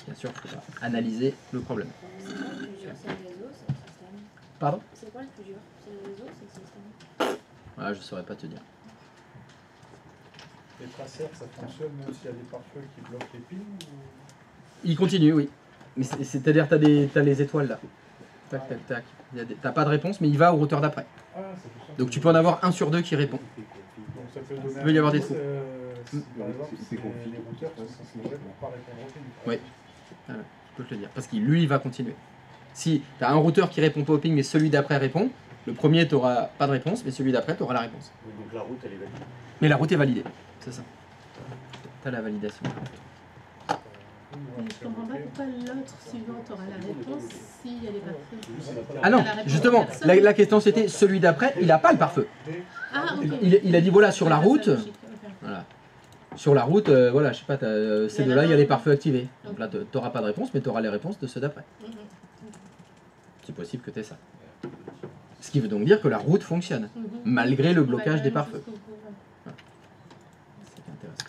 Bien sûr, il faut analyser le problème. C'est quoi le plus dur? C'est le réseau, c'est le système? Pardon? C'est quoi le plus dur? C'est le réseau, c'est le système? Ah, je saurais pas te dire. Les tracers, ça fonctionne même s'il y a des pare-feux qui bloquent les pings ou... Il continue, oui. Mais c'est-à-dire t'as les étoiles là. Tac, tac, tac. T'as pas de réponse, mais il va au routeur d'après. Ah, c'est tout ça. Donc tu peux en avoir 1 sur 2 qui répond. Donc ça peut donner Il peut y avoir des trous. si, par exemple, les routeurs sont censés pas répondre au ping. Oui. Voilà, je peux te le dire. Parce qu'il lui, il va continuer. Si tu as un routeur qui répond pas au ping, mais celui d'après répond, le premier, tu n'auras pas de réponse, mais celui d'après, tu auras la réponse. Donc la route, elle est validée. Mais la route est validée, c'est ça. Tu as la validation. Mais je comprends pas pourquoi l'autre suivant aura la réponse s'il y a les pare-feux. Ah non, La réponse justement, de personne. la question c'était celui d'après, il n'a pas le pare-feu. Ah, ok. Il a dit voilà, sur la Ah, route, c'est logique, ok. voilà. Sur la route, voilà, je sais pas, ces deux-là, il y a les pare-feux activés. Donc là, tu n'auras pas de réponse, mais tu auras les réponses de ceux d'après. Mhm. C'est possible que tu aies ça. Ce qui veut donc dire que la route fonctionne, Mhm. malgré le blocage des pare-feux. Jusqu'au bout, ouais. C'est intéressant.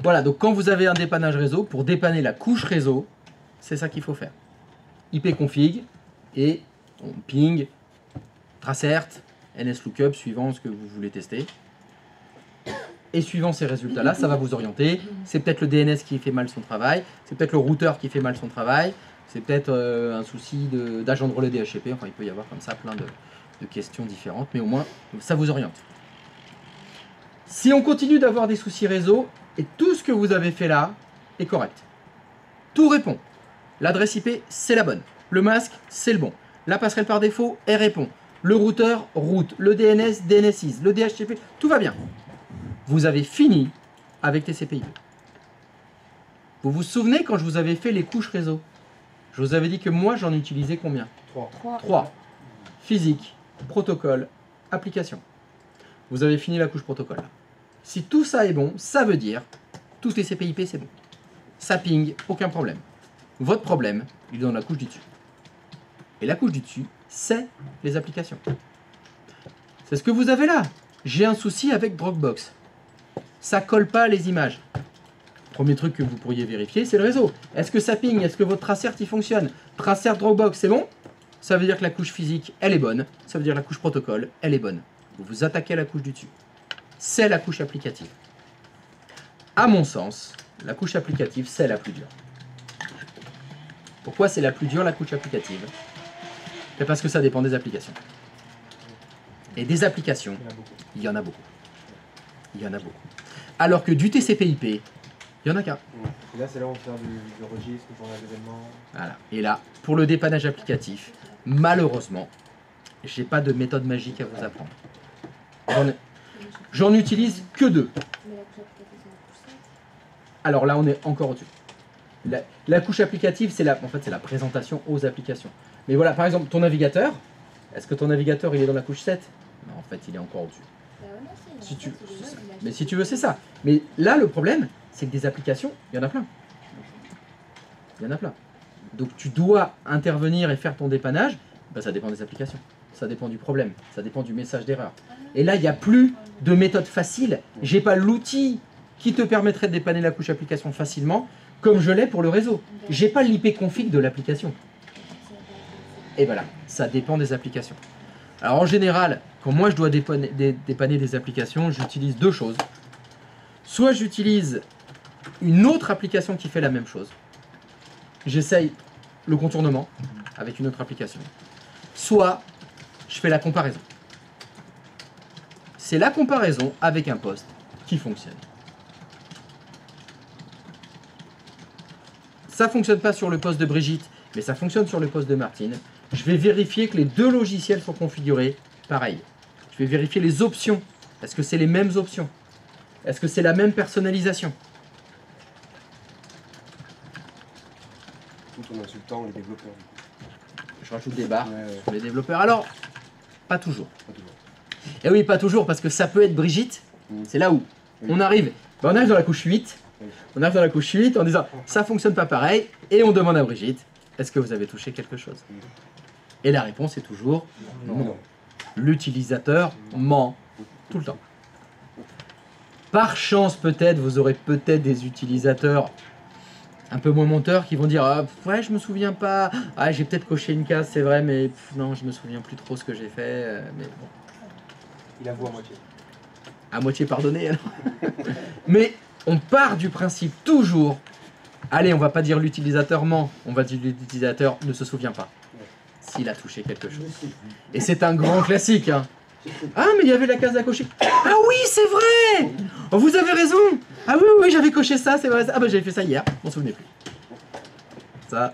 Voilà, donc quand vous avez un dépannage réseau, pour dépanner la couche réseau, c'est ça qu'il faut faire. ipconfig et on ping, Tracert, NSLOOKUP, suivant ce que vous voulez tester. Et suivant ces résultats-là, ça va vous orienter. C'est peut-être le DNS qui fait mal son travail, c'est peut-être le routeur qui fait mal son travail, c'est peut-être un souci d'agent de relais DHCP, enfin il peut y avoir comme ça plein de questions différentes, mais au moins ça vous oriente. Si on continue d'avoir des soucis réseau, et tout ce que vous avez fait là est correct. Tout répond. L'adresse IP, c'est la bonne. Le masque, c'est le bon. La passerelle par défaut, elle répond. Le routeur, route. Le DNS, DNSIS. Le DHCP, tout va bien. Vous avez fini avec TCP/IP. Vous vous souvenez quand je vous avais fait les couches réseau? Je vous avais dit que moi, j'en utilisais combien? 3. Physique, protocole, application. Vous avez fini la couche protocole là. Si tout ça est bon, ça veut dire tous les TCP/IP c'est bon. Ça ping, aucun problème. Votre problème, il est dans la couche du dessus. Et la couche du dessus, c'est les applications. C'est ce que vous avez là. J'ai un souci avec Dropbox. Ça colle pas les images. Premier truc que vous pourriez vérifier, c'est le réseau. Est-ce que ça ping? Est-ce que votre Tracert il fonctionne? Tracert Dropbox, c'est bon? Ça veut dire que la couche physique, elle est bonne. Ça veut dire que la couche protocole, elle est bonne. Vous vous attaquez à la couche du dessus. C'est la couche applicative. À mon sens, la couche applicative, c'est la plus dure. Pourquoi c'est la plus dure, la couche applicative? C'est parce que ça dépend des applications. Et des applications, il y en a beaucoup. Il y en a beaucoup. Alors que du TCP/IP, il n'y en a qu'un. Et là, c'est là où on fait du registre, le journal d'événements. Voilà. Et là, pour le dépannage applicatif, malheureusement, j'ai pas de méthode magique à vous apprendre. J'en utilise que 2. Mais la couche applicative, c'est la couche 7. Alors là, on est encore au-dessus. La couche applicative, c'est en fait, c'est la présentation aux applications. Mais voilà, par exemple, ton navigateur, est-ce que ton navigateur, il est dans la couche 7? Non, en fait, il est encore au-dessus. Bah ouais, non, c'est Si tu- c'est le même, il a Mais si tu veux, c'est ça. Mais là, le problème, c'est que des applications, il y en a plein. Il y en a plein. Donc tu dois intervenir et faire ton dépannage, ben, ça dépend des applications. Ça dépend du problème, ça dépend du message d'erreur. Et là, il n'y a plus de méthode facile. J'ai pas l'outil qui te permettrait de dépanner la couche application facilement, comme je l'ai pour le réseau. J'ai pas l'IP config de l'application. Et voilà, ça dépend des applications. Alors en général, quand moi je dois dépanner des applications, j'utilise deux choses. Soit j'utilise une autre application qui fait la même chose. J'essaye le contournement avec une autre application. Soit je fais la comparaison. C'est la comparaison avec un poste qui fonctionne. Ça ne fonctionne pas sur le poste de Brigitte, mais ça fonctionne sur le poste de Martine. Je vais vérifier que les deux logiciels sont configurés pareil. Je vais vérifier les options. Est-ce que c'est les mêmes options? Est-ce que c'est la même personnalisation? Tout en insultant les développeurs. Je rajoute des barres Ouais. sur les développeurs. Alors, pas toujours. Pas toujours. Et oui, pas toujours, parce que ça peut être Brigitte. C'est là où on arrive. Ben, on arrive dans la couche 8. On arrive dans la couche 8 en disant ça fonctionne pas pareil. Et on demande à Brigitte, est-ce que vous avez touché quelque chose? Et la réponse est toujours non. L'utilisateur ment tout le temps. Par chance, peut-être, vous aurez peut-être des utilisateurs un peu moins menteurs qui vont dire ah, ouais, je me souviens pas. Ah, j'ai peut-être coché une case, c'est vrai, mais non, je me souviens plus trop ce que j'ai fait. Mais bon. Il avoue à moitié. À moitié pardonné alors. Mais on part du principe toujours. Allez, on va pas dire l'utilisateur ment, on va dire l'utilisateur ne se souvient pas s'il a touché quelque chose. Et c'est un grand classique. Hein. Ah, mais il y avait la case à cocher. Ah oui, c'est vrai. Oh, vous avez raison. Ah oui, oui, j'avais coché ça, c'est vrai. Ah bah j'avais fait ça hier, je m'en souvenais plus. Ça,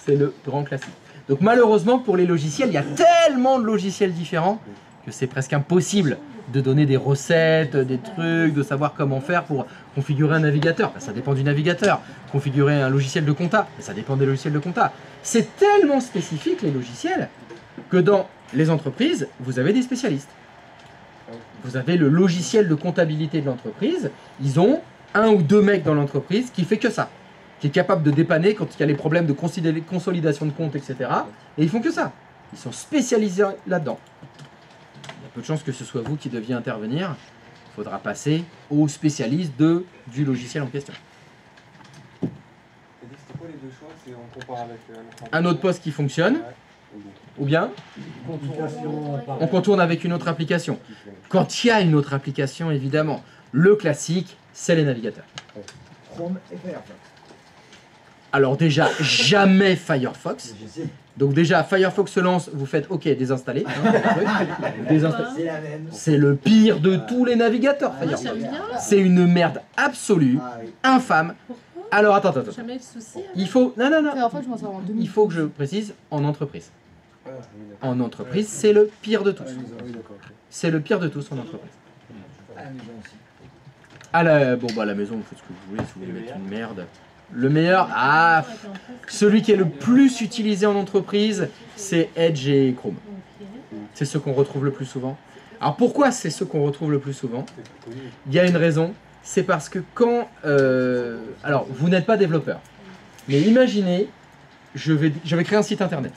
c'est le grand classique. Donc malheureusement, pour les logiciels, il y a tellement de logiciels différents que c'est presque impossible de donner des recettes, des trucs, de savoir comment faire pour configurer un navigateur. Ça dépend du navigateur. Configurer un logiciel de compta, ça dépend des logiciels de compta. C'est tellement spécifique les logiciels que dans les entreprises, vous avez des spécialistes. Vous avez le logiciel de comptabilité de l'entreprise. Ils ont un ou deux mecs dans l'entreprise qui fait que ça, qui est capable de dépanner quand il y a les problèmes de consolidation de comptes, etc. Et ils font que ça. Ils sont spécialisés là-dedans. Il y a peu de chances que ce soit vous qui deviez intervenir. Il faudra passer aux spécialistes du logiciel en question. C'était quoi les deux choix? C'est on compare avec Un autre poste qui fonctionne, ou bien on contourne avec une autre application. Quand il y a une autre application, évidemment, le classique, c'est les navigateurs. Chrome et Firefox. Alors déjà, jamais Firefox. Donc déjà, Firefox se lance, vous faites OK, désinstaller. C'est la même. C'est le pire de tous les navigateurs, Firefox. J'aime bien. C'est une merde absolue, Ah oui. infâme. Alors attends. Jamais de soucis. Il faut... Non. Firefox, je m'en sors en 2000. Il faut que je précise, en entreprise. En entreprise, c'est le pire de tous. C'est le pire de tous en entreprise. À la maison aussi. À la maison, vous faites ce que vous voulez, si vous voulez mettre une merde. Le meilleur, celui qui est le plus utilisé en entreprise, c'est Edge et Chrome. C'est ceux qu'on retrouve le plus souvent. Alors pourquoi c'est ceux qu'on retrouve le plus souvent? Il y a une raison, c'est parce que quand... alors, vous n'êtes pas développeur, mais imaginez, je vais créer un site internet.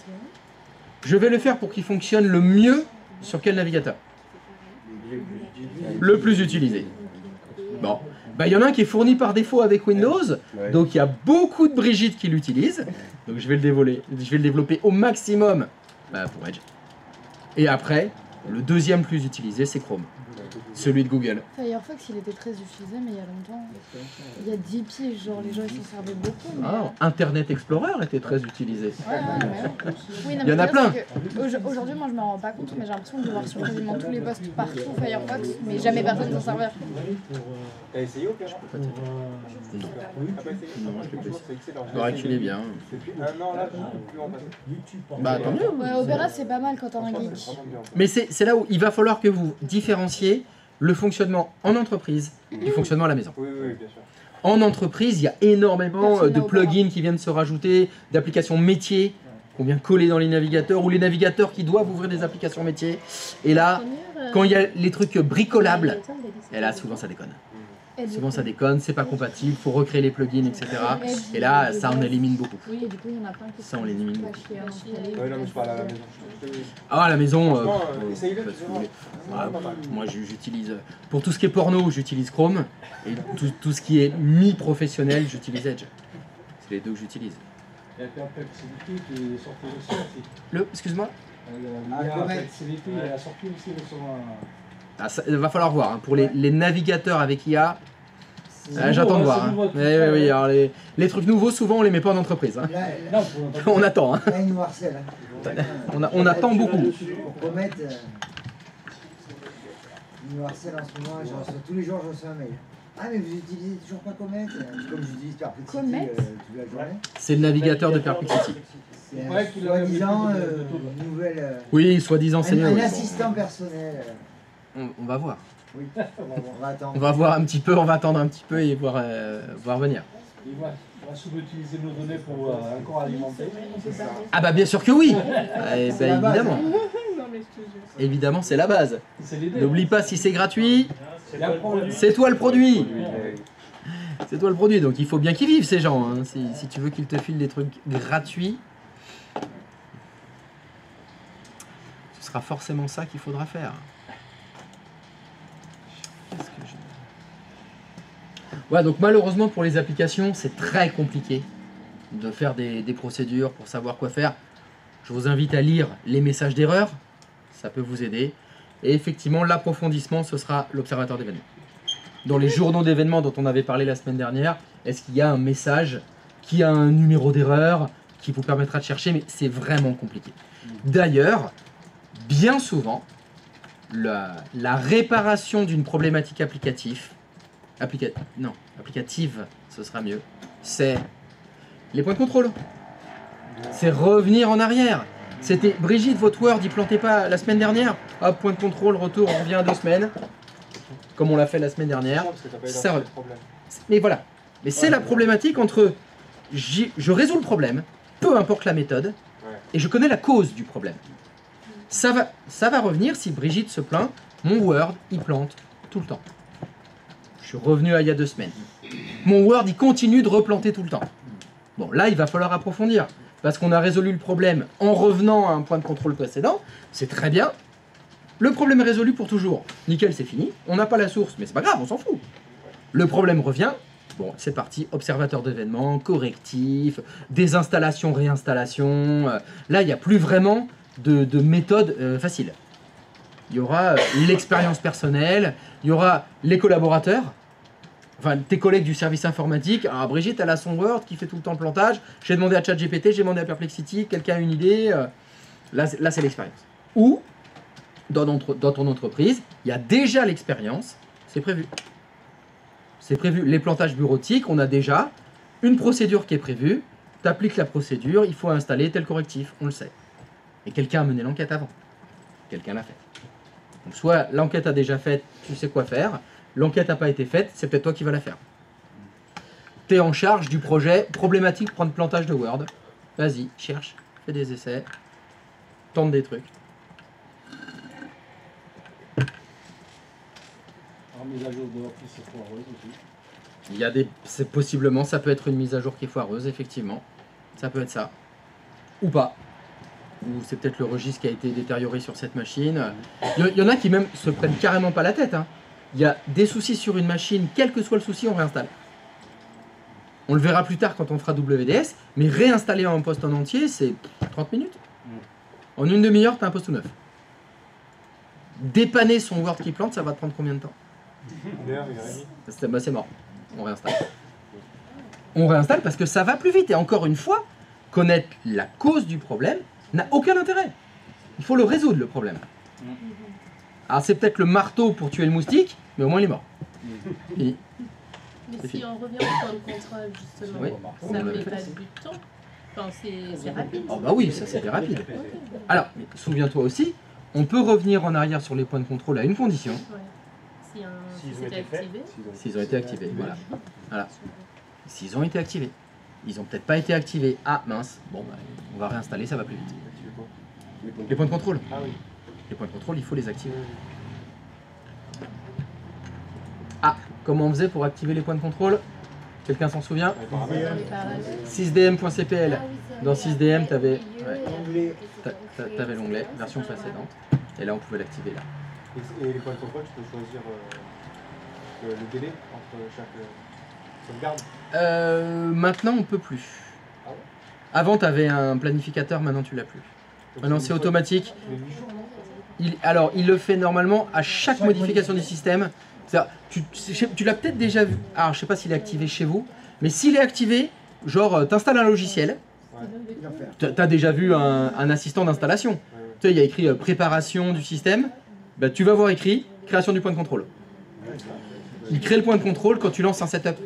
Je vais le faire pour qu'il fonctionne le mieux sur quel navigateur? Le plus utilisé. Bon, il y en a un qui est fourni par défaut avec Windows, donc il y a beaucoup de Brigitte qui l'utilisent. Donc je vais le développer au maximum pour Edge. Et après, le deuxième plus utilisé, c'est Chrome. Celui de Google. Firefox, il était très utilisé, mais il y a longtemps. Il y a 10 piges, genre les gens ils s'en servaient beaucoup. Mais... Internet Explorer était très utilisé. Ouais. Oui, non, Il y en a plein. Aujourd'hui, moi je m'en rends pas compte, mais j'ai l'impression de voir sur quasiment tous les postes partout Firefox, mais jamais personne s'en servait. T'as essayé Opera? Non. Ah bah essayé. Non, je l'ai pas C'est excellent. Il paraît qu'il est bien. Depuis un an là, je ne peux plus en passer. Bah tant mieux. Ouais, Opera c'est pas mal quand t'as un Franchement, geek. c'est vraiment bien. Mais c'est là où il va falloir que vous différenciez le fonctionnement en entreprise du fonctionnement à la maison. Oui, bien sûr. En entreprise, il y a énormément Personne de n'a Opera. plugins qui viennent se rajouter, d'applications métiers qu'on vient coller dans les navigateurs, ou les navigateurs qui doivent ouvrir des applications métiers. Et là, quand il y a les trucs bricolables, et là souvent ça déconne. Souvent ça déconne, c'est pas compatible, faut recréer les plugins, etc. Et là, ça en élimine beaucoup. Oui, et du coup il y en a plein qui Ça, on l'élimine pas beaucoup. chier à installer. Ouais, non, mais je parle à la maison. Ah, à la maison, Franchement, essayez-le, faites tu ce que vous verras. voulez. Ah, moi j'utilise, pour tout ce qui est porno, j'utilise Chrome, et tout ce qui est mi-professionnel, j'utilise Edge. C'est les deux que j'utilise. Il y a Perplexity qui est sorti aussi. Excuse-moi, C'est l'été, elle a sorti aussi sur un... Ah, ça, il va falloir voir. Hein. Pour les navigateurs avec IA, C'est j'attends de nouveau, voir. c'est Hein. nouveau, Mais oui, alors les trucs nouveaux, souvent, on les met pas en entreprise. Hein. Là, On attend. Hein. là, il nous harcèle. Hein. On attend beaucoup. Pour remettre. Il nous harcèle en ce moment, je reçois, tous les jours je reçois un mail. Ah mais vous utilisez toujours pas Comet? Comme j'utilise Perplexity toute la journée. C'est le navigateur de Perplexity. C'est soi-disant une nouvelle... Oui, soi-disant c'est mieux. Un Oui, assistant personnel. on va voir. Oui, on va attendre. On va voir un petit peu, on va attendre un petit peu et voir venir. Il va sous-utiliser nos données pour encore alimenter. Ah bah bien sûr que oui. Eh C'est ben, la base. évidemment. Non mais je te jure. Évidemment, c'est la base. C'est l'idée. N'oublie pas, si c'est gratuit, Il y a un problème. c'est toi le produit. C'est toi le produit, donc il faut bien qu'ils vivent ces gens. Hein. Si tu veux qu'ils te filent des trucs gratuits, ce sera forcément ça qu'il faudra faire. Qu'est-ce que j'ai... Ouais, donc malheureusement pour les applications, c'est très compliqué de faire des procédures pour savoir quoi faire. Je vous invite à lire les messages d'erreur, ça peut vous aider. Et effectivement, l'approfondissement, ce sera l'observateur d'événements. Dans les journaux d'événements dont on avait parlé la semaine dernière, est-ce qu'il y a un message qui a un numéro d'erreur qui vous permettra de chercher, mais c'est vraiment compliqué. D'ailleurs, bien souvent, la réparation d'une problématique applicative, ce sera mieux, c'est les points de contrôle. C'est revenir en arrière. C'était Brigitte, votre Word, il plantait pas la semaine dernière. Hop, point de contrôle, retour, on revient à 2 semaines. Comme on l'a fait la semaine dernière. Ça, mais voilà. Mais c'est la problématique entre je résous le problème, peu importe la méthode, et je connais la cause du problème. Ça va revenir si Brigitte se plaint, mon Word, il plante tout le temps. Je suis revenu à il y a 2 semaines. Mon Word, il continue de replanter tout le temps. Bon, là, il va falloir approfondir. Parce qu'on a résolu le problème en revenant à un point de contrôle précédent. C'est très bien. Le problème est résolu pour toujours. Nickel, c'est fini. On n'a pas la source, mais c'est pas grave, on s'en fout. Le problème revient. Bon, c'est parti. Observateur d'événements, correctif, désinstallation, réinstallation. Là, il n'y a plus vraiment de méthode facile. Il y aura l'expérience personnelle, il y aura les collaborateurs, enfin tes collègues du service informatique. Alors Brigitte, elle a son Word qui fait tout le temps le plantage. J'ai demandé à ChatGPT, j'ai demandé à Perplexity, quelqu'un a une idée. Là, c'est l'expérience. Ou, dans ton entreprise, il y a déjà l'expérience, c'est prévu. C'est prévu. Les plantages bureautiques, on a déjà une procédure qui est prévue. Tu appliques la procédure, il faut installer tel correctif, on le sait. Et quelqu'un a mené l'enquête avant. Quelqu'un l'a fait. Donc soit l'enquête a déjà faite, tu sais quoi faire. L'enquête n'a pas été faite, c'est peut-être toi qui vas la faire. Tu es en charge du projet problématique prendre plantage de Word. Vas-y, cherche, fais des essais, tente des trucs. Alors, mise à jour de Office, c'est foireuse aussi. Il y a possiblement, ça peut être une mise à jour qui est foireuse, effectivement. Ça peut être ça. Ou pas. Ou c'est peut-être le registre qui a été détérioré sur cette machine. Il y en a qui même se prennent carrément pas la tête. Hein. Il y a des soucis sur une machine, quel que soit le souci, on réinstalle. On le verra plus tard quand on fera WDS, mais réinstaller un poste en entier, c'est 30 minutes. En une demi-heure, tu as un poste tout neuf. Dépanner son Word qui plante, ça va te prendre combien de temps? C'est mort. On réinstalle. On réinstalle parce que ça va plus vite. Et encore une fois, connaître la cause du problème n'a aucun intérêt. Il faut le résoudre, le problème. Alors c'est peut-être le marteau pour tuer le moustique, mais au moins il est mort. Fini. Mais si on revient au point de contrôle, justement, Oui. ça ne fait pas du temps. Enfin, c'est rapide. Oh bah oui, ça c'était rapide. Alors, mais souviens-toi aussi, on peut revenir en arrière sur les points de contrôle à une condition. Ouais. Si c'était activé. S'ils ont été activés, voilà. S'ils ont été activés. Ils ont peut-être pas été activés. Ah mince, bon bah, on va réinstaller, ça va plus vite. Les points de contrôle. Ah oui. Les points de contrôle, il faut les activer. Ah, comment on faisait pour activer les points de contrôle? Quelqu'un s'en souvient? 6dm.cpl. Dans 6dm, tu avais l'onglet version précédente. Et là, on pouvait l'activer là. Et les points de contrôle, tu peux choisir le délai entre chaque sauvegarde. Maintenant, on peut plus. Ah ouais. Avant, tu avais un planificateur, maintenant, tu l'as plus. Ah non, c'est automatique. Alors, il le fait normalement à chaque modification du système. Tu l'as peut-être déjà vu. Alors, je sais pas s'il est activé chez vous, mais s'il est activé, genre, t'installes un logiciel. T'as déjà vu un assistant d'installation. Tu sais, il y a écrit préparation du système. Bah, tu vas voir écrit création du point de contrôle. Il crée le point de contrôle quand tu lances un setup.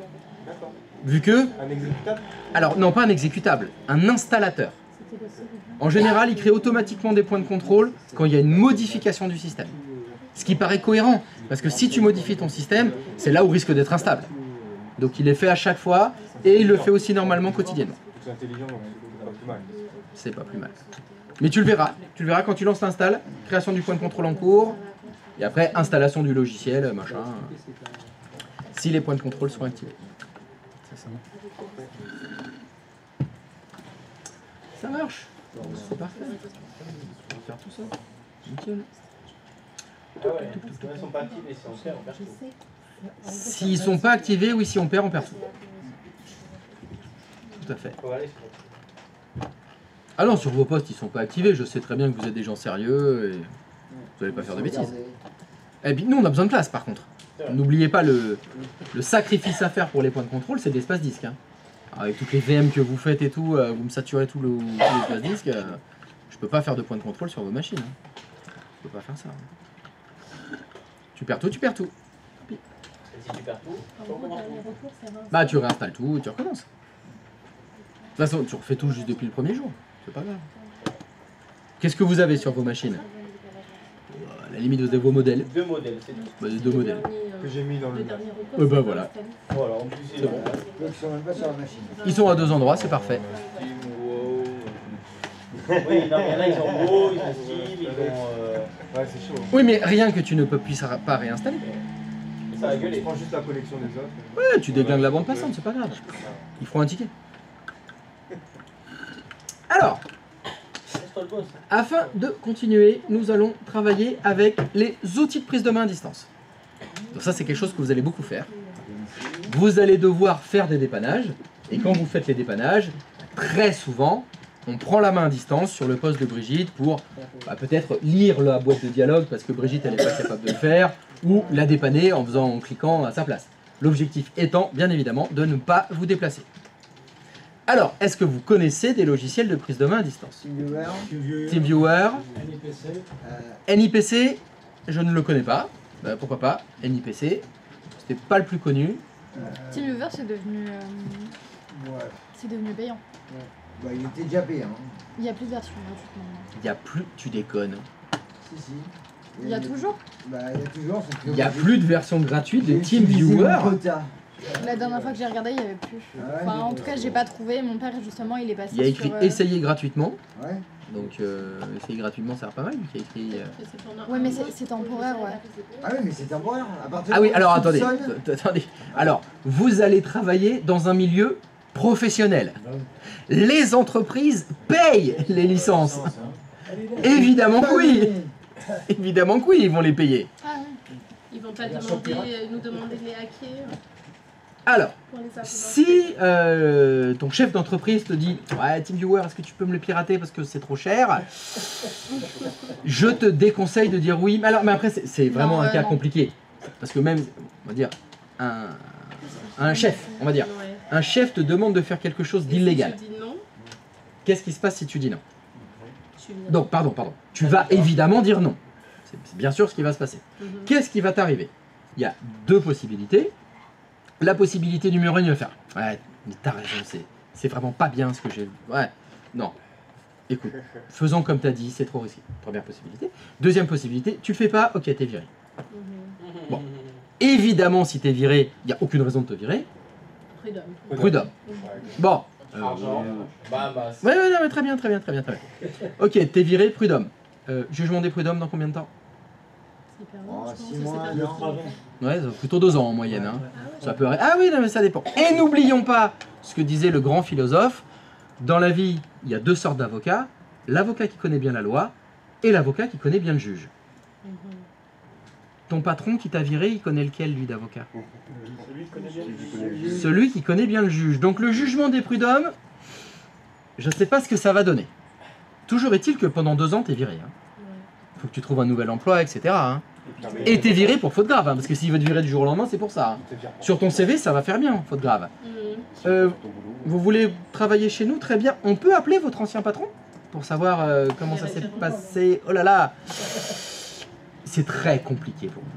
Vu que... Un exécutable? Alors, non, pas un exécutable, un installateur. En général, il crée automatiquement des points de contrôle quand il y a une modification du système. Ce qui paraît cohérent, parce que si tu modifies ton système, c'est là où risque d'être instable. Donc il est fait à chaque fois, et il le fait aussi normalement quotidiennement. C'est intelligent, donc c'est pas plus mal. C'est pas plus mal. Mais tu le verras quand tu lances l'install, création du point de contrôle en cours, et après installation du logiciel, machin, si les points de contrôle sont activés. C'est ça. Ça marche. C'est parfait. On va faire tout ça. Nickel. Ah ouais, parce qu'ils sont pas activés, si on perd, on perd tout. S'ils sont pas activés, oui, si on perd tout. Tout à fait. Faut aller sur- Ah non, sur vos postes, ils sont pas activés. Je sais très bien que vous êtes des gens sérieux et vous n'allez pas faire de bêtises. Et puis nous, on a besoin de place par contre. N'oubliez pas le sacrifice à faire pour les points de contrôle, c'est de l'espace disque. Hein. Avec toutes les VM que vous faites et tout, vous me saturez tout l'espace disque. Je peux pas faire de points de contrôle sur vos machines. Hein. Je peux pas faire ça. Hein. Tu perds tout, tu perds tout. Et si tu perds tout, tu recommences tout. Bah tu réinstalles tout et tu recommences. De toute façon, tu refais tout juste depuis le premier jour. C'est pas grave. Qu'est-ce que vous avez sur vos machines? À la limite, vous avez vos modèles. 2 modèles, c'est tout. Bah, 2 modèles. Que j'ai mis dans le... Bah voilà. Voilà, en plus c'est bon. Donc ils sont même pas sur la machine. Ils sont à 2 endroits, c'est parfait. Oui, non, mais il y en a, ils ont beau, ils ont style, ils ont. Ouais, c'est chaud. Oui, mais rien que tu ne puisses pas réinstaller. Ça va Je gueuler. prends juste la connexion des autres. Ouais, tu déglingues la bande passante, c'est pas grave. Ils feront un ticket. Alors, Laisse-toi le gosse. afin de continuer, nous allons travailler avec les outils de prise de main à distance. Donc ça, c'est quelque chose que vous allez beaucoup faire. Vous allez devoir faire des dépannages. Et quand vous faites les dépannages, très souvent, on prend la main à distance sur le poste de Brigitte pour peut-être lire la boîte de dialogue parce que Brigitte, elle n'est pas capable de le faire, ou la dépanner en cliquant à sa place. L'objectif étant, bien évidemment, de ne pas vous déplacer. Alors, est-ce que vous connaissez des logiciels de prise de main à distance? TeamViewer, NIPC, je ne le connais pas. Pourquoi pas? NIPC, c'était pas le plus connu. TeamViewer, c'est devenu, Ouais. c'est devenu payant. Bah, il était déjà payé. Hein. Il y a plus de versions gratuitement. Il n'y a plus, tu déconnes. Si, si. Il y a toujours. Bah, il y a toujours. sauf que Il n'y a moi, plus de version gratuite de j'ai utilisé TeamViewer. mon quota. La dernière fois que j'ai regardé, il n'y avait plus. Ah ouais, Enfin, en tout cas, j'ai pas trouvé. Mon père, justement, il est passé Il y a écrit sur, essayer gratuitement. Ouais. Donc essayer gratuitement, ça sert pas mal. Il y a écrit. Ouais, mais c'est temporaire, ouais. Ah oui, mais c'est temporaire. À partir Ah oui, du alors moment où tu attendez, sonnes- attendez. Alors, vous allez travailler dans un milieu professionnel. Les entreprises payent les licences. Évidemment que oui. Évidemment que oui, ils vont les payer. Ah ouais. Ils vont pas nous demander de les hacker Alors, pour les implémenter. si ton chef d'entreprise te dit « Ouais, TeamViewer, est-ce que tu peux me le pirater parce que c'est trop cher ?» Je te déconseille de dire oui. Mais après, c'est vraiment Non, un cas non. compliqué. Parce que même, on va dire, un chef, on va dire, Ouais. un chef te demande de faire quelque chose d'illégal. Si tu dis non, Qu'est-ce qui se passe si tu dis non? tu viens. Donc, pardon. Tu vas évidemment dire non. C'est bien sûr ce qui va se passer. Mhm. Qu'est-ce qui va t'arriver? Il y a 2 possibilités. La possibilité numéro 1, il va faire « Ouais, mais t'as raison, c'est vraiment pas bien ce que j'ai... Ouais, non. Écoute, faisons comme t'as dit, c'est trop risqué. » Première possibilité. Deuxième possibilité, tu le fais pas, ok, t'es viré. Mhm. Bon. Évidemment, si t'es viré, il n'y a aucune raison de te virer. Prud'homme. Prud'homme. Bon. Argent, bah, Ouais, non, mais très bien. Ok, t'es viré, prud'homme. Jugement des prud'hommes dans combien de temps? C'est hyper Oh, long, je pense, 6 c'est mois, pas non. Ouais, plutôt 2 ans en moyenne. Hein. Ça peut... Ah oui, non, mais ça dépend. Et n'oublions pas ce que disait le grand philosophe. Dans la vie, il y a 2 sortes d'avocats. L'avocat qui connaît bien la loi et l'avocat qui connaît bien le juge. Mhm. Ton patron qui t'a viré, il connaît lequel, lui, d'avocat? Celui qui connaît bien le juge. Celui qui connaît bien le juge. Donc le jugement des prud'hommes, je ne sais pas ce que ça va donner. Toujours est-il que pendant 2 ans, t'es viré. Hein. Faut que tu trouves un nouvel emploi, etc. Hein. Et t'es viré pour faute grave, hein, parce que s'il veut te virer du jour au lendemain, c'est pour ça. Hein. Sur ton CV, ça va faire bien, faute grave. Vous voulez travailler chez nous? Très bien. On peut appeler votre ancien patron pour savoir comment ça s'est passé. Oh là là. C'est très compliqué pour vous.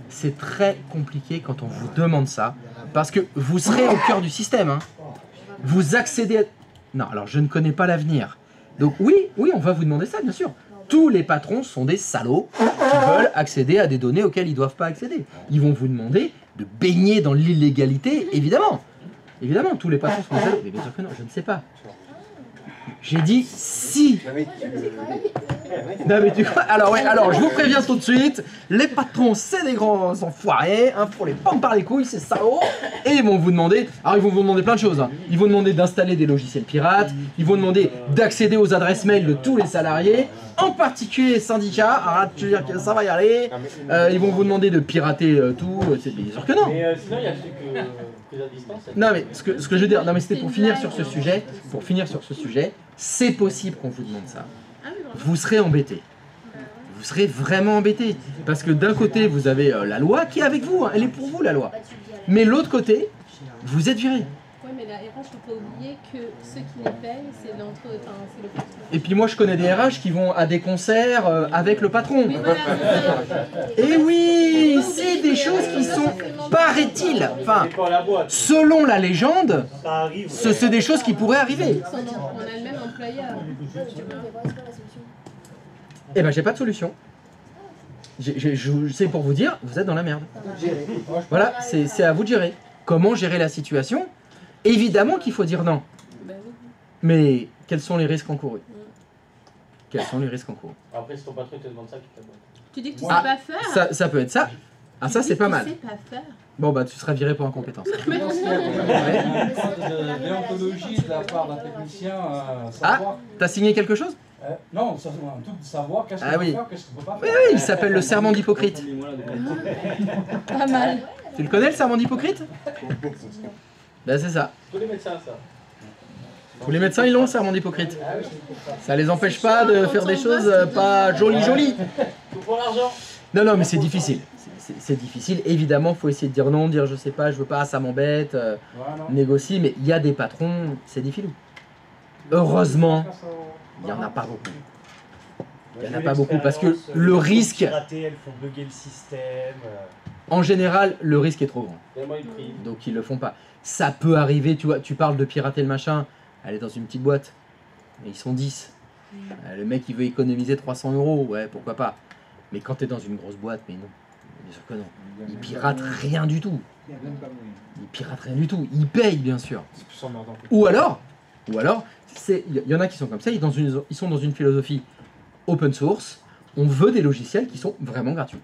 C'est très compliqué quand on vous demande ça, parce que vous serez au cœur du système. Hein. Vous accédez à... Non, alors je ne connais pas l'avenir. Donc oui, on va vous demander ça, bien sûr. Tous les patrons sont des salauds qui veulent accéder à des données auxquelles ils ne doivent pas accéder. Ils vont vous demander de baigner dans l'illégalité, évidemment. Évidemment, tous les patrons sont des salauds. Mais bien sûr que non, je ne sais pas. J'ai dit si. Non mais tu crois... Alors ouais, alors je vous préviens tout de suite, les patrons c'est des grands enfoirés, hein, pour les pommes par les couilles, c'est salaud. Et ils vont vous demander, alors ils vont vous demander plein de choses. Hein. Ils vont demander d'installer des logiciels pirates, ils vont demander d'accéder aux adresses mail de tous les salariés, en particulier les syndicats. Alors là, tu veux dire que ça va y aller. Ils vont vous demander de pirater tout, c'est bien sûr que non. Mais sinon il y a le truc prise à distance. Non mais ce que je veux dire, non mais c'était pour finir sur ce sujet, c'est possible qu'on vous demande ça. Vous serez embêté. Vous serez vraiment embêté. Parce que d'un côté, vous avez la loi qui est avec vous, hein, elle est pour vous la loi. Mais l'autre côté, vous êtes viré. Oui, mais la RH, il ne faut pas oublier que ceux qui les payent, c'est le patron. Et puis moi, je connais des RH qui vont à des concerts avec le patron. Mais voilà, Et oui, c'est des choses qui sont, paraît-il, enfin, selon la légende, c'est des choses qui pourraient arriver. on a le même employeur. Eh ben, j'ai pas de solution. C'est pour vous dire, vous êtes dans la merde. Voilà, c'est à vous de gérer. Comment gérer la situation? Évidemment qu'il faut dire non. Mais quels sont les risques encourus? Quels sont les risques encourus? Après, si ton patron te demande ça, tu te demandes. Tu dis que tu sais pas faire? Ça peut être ça. Ah, ça, c'est pas mal. Tu sais pas faire. Bon, bah, tu seras viré pour incompétence. De déontologie de la part d'un technicien, savoir... T'as signé quelque chose? Non, un truc de savoir qu'est-ce qu'on peut faire, qu'est-ce qu'on peut pas faire. Oui, il s'appelle le serment d'Hippocrate. Pas mal. Tu le connais, le serment d'Hippocrate? Ben, c'est ça. Tous les médecins, ça. Tous les médecins, ils l'ont, le serment d'Hippocrate. Ça les empêche pas de faire des choses pas jolies. Tout pour l'argent. Non, mais c'est difficile. C'est difficile. Évidemment, il faut essayer de dire non, dire je sais pas, je veux pas, ça m'embête, négocie. Mais il y a des patrons, c'est difficile. Heureusement, il n'y en a pas beaucoup. Il n'y en a pas beaucoup parce que le risque, Elles font bugger le système. en général, le risque est trop grand. Donc ils le font pas. Ça peut arriver, tu vois, tu parles de pirater le machin, elle est dans une petite boîte, et ils sont 10. Le mec il veut économiser 300 €, ouais, pourquoi pas. Mais quand tu es dans une grosse boîte, mais non, bien sûr que non. Ils piratent rien du tout. Ils piratent rien du tout, ils payent bien sûr. Ou alors, il y en a qui sont comme ça, ils sont dans une philosophie open source, on veut des logiciels qui sont vraiment gratuits.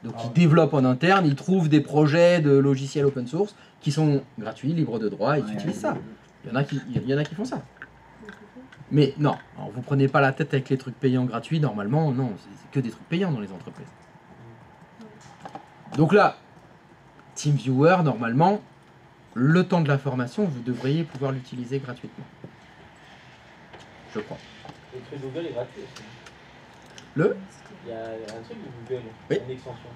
Donc ils développent en interne, ils trouvent des projets de logiciels open source qui sont gratuits, libres de droit, et ils utilisent ça. Il y en a qui font ça. Mais non, alors vous prenez pas la tête avec les trucs payants gratuits, normalement, non, c'est que des trucs payants dans les entreprises. Donc là, TeamViewer, normalement, le temps de la formation, vous devriez pouvoir l'utiliser gratuitement. Je crois. Le truc Google est gratuit aussi. Le Il y a un truc de Google, oui. Une extension.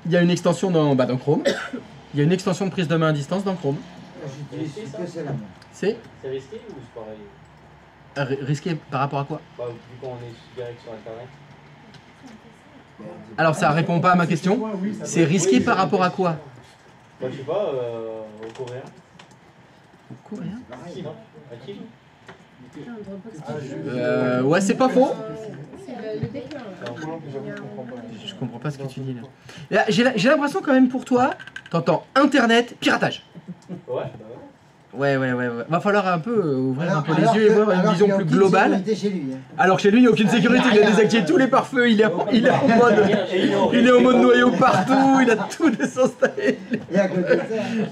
Il y a une extension dans Chrome. Il y a une extension de prise de main à distance dans Chrome. C'est risqué ou c'est pareil? Risqué par rapport à quoi? Vu qu'on est direct sur internet. Alors ça répond pas à ma question. C'est risqué par rapport à quoi? Je sais pas, au coréen. Au coréen? Qui, non? À qui? Ouais, c'est pas faux. C'est le déclin. Je comprends pas ce que tu dis là. J'ai l'impression quand même pour toi, t'entends internet, piratage. Ouais. Ouais. Va falloir un peu ouvrir un peu les yeux et voir une vision plus globale. Alors chez lui, il n'y a aucune sécurité, il a désactivé tous les pare-feux, il est en mode noyau partout, il a tout désinstallé.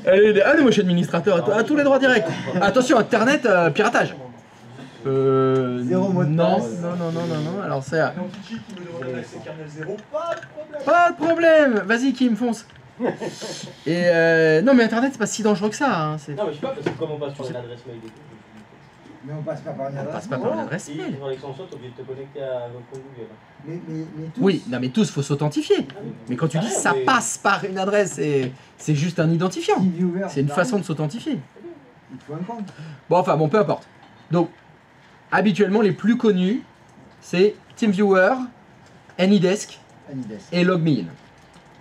Allez, moi je suis administrateur, à tous les droits directs. Attention, internet, piratage. Non, alors c'est... Pas de problème. Vas-y Kim, fonce. Et non mais internet c'est pas si dangereux que ça. Hein. Non mais je sais pas parce que comme on passe sur une adresse mail et tout. Mais on passe pas par une On adresse passe pas par une adresse Si, mail. sur l'extension, t'es obligé de te connecter à votre compte Google. Mais tous, Oui, non mais tous, faut s'authentifier. Mais quand tu dis ça mais- passe par une adresse, c'est juste un identifiant. TeamViewer, C'est une pareil. façon de s'authentifier. Il faut un compte. Bon, enfin, bon, peu importe. Donc, habituellement, les plus connus, c'est TeamViewer, AnyDesk Anydesk. et LogMeIn.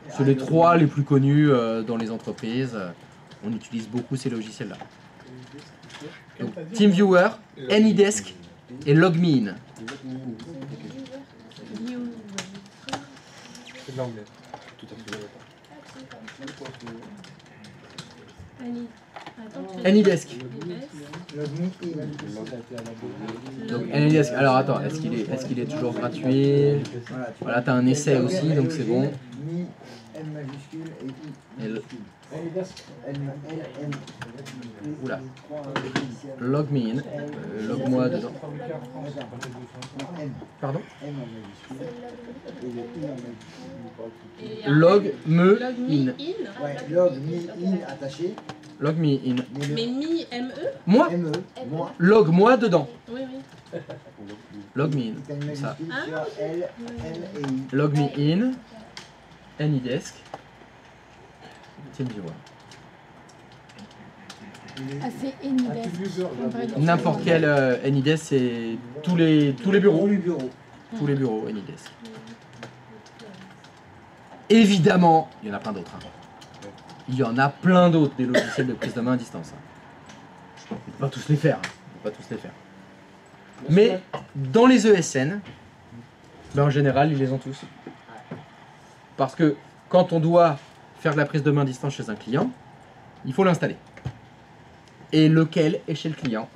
C'est les trois les plus connus dans les entreprises. On utilise beaucoup ces logiciels-là. Donc, TeamViewer, AnyDesk et LogMeIn. C'est de l'anglais. Annie. Attends, tu as AnyDesk. dit LogMeIn. Donc, AnyDesk. Alors, attends, est-ce qu'il est toujours gratuit? Voilà, tu Voilà, t'as un essai aussi, donc c'est bon. Mi, M majuscule et I Et le- majuscule. L. Oula. LogMeIn. Log-moi dedans. M. Pardon? M en majuscule. Et le I en majuscule. Et LogMeIn. in. Ouais, log, mi, in attaché. LogMeIn. Mais Mais mi, M-E. Moi? ME, moi. Log-moi dedans. Oui, oui. LogMeIn. T'as une Ça. majuscule sur L, M et I. LogMeIn. AnyDesk. TeamViewer. Ah, c'est Anydesk. N'importe quel AnyDesk, c'est tous les bureaux. Tous les bureaux. Tous les bureaux AnyDesk. Évidemment, il y en a plein d'autres. Hein. Il y en a plein d'autres des logiciels de prise de main à distance. Hein. On ne peut pas tous les faire. On peut pas tous les faire. Mais dans les ESN, ben en général, ils les ont tous. Parce que quand on doit faire de la prise de main à distance chez un client, il faut l'installer. Et lequel est chez le client?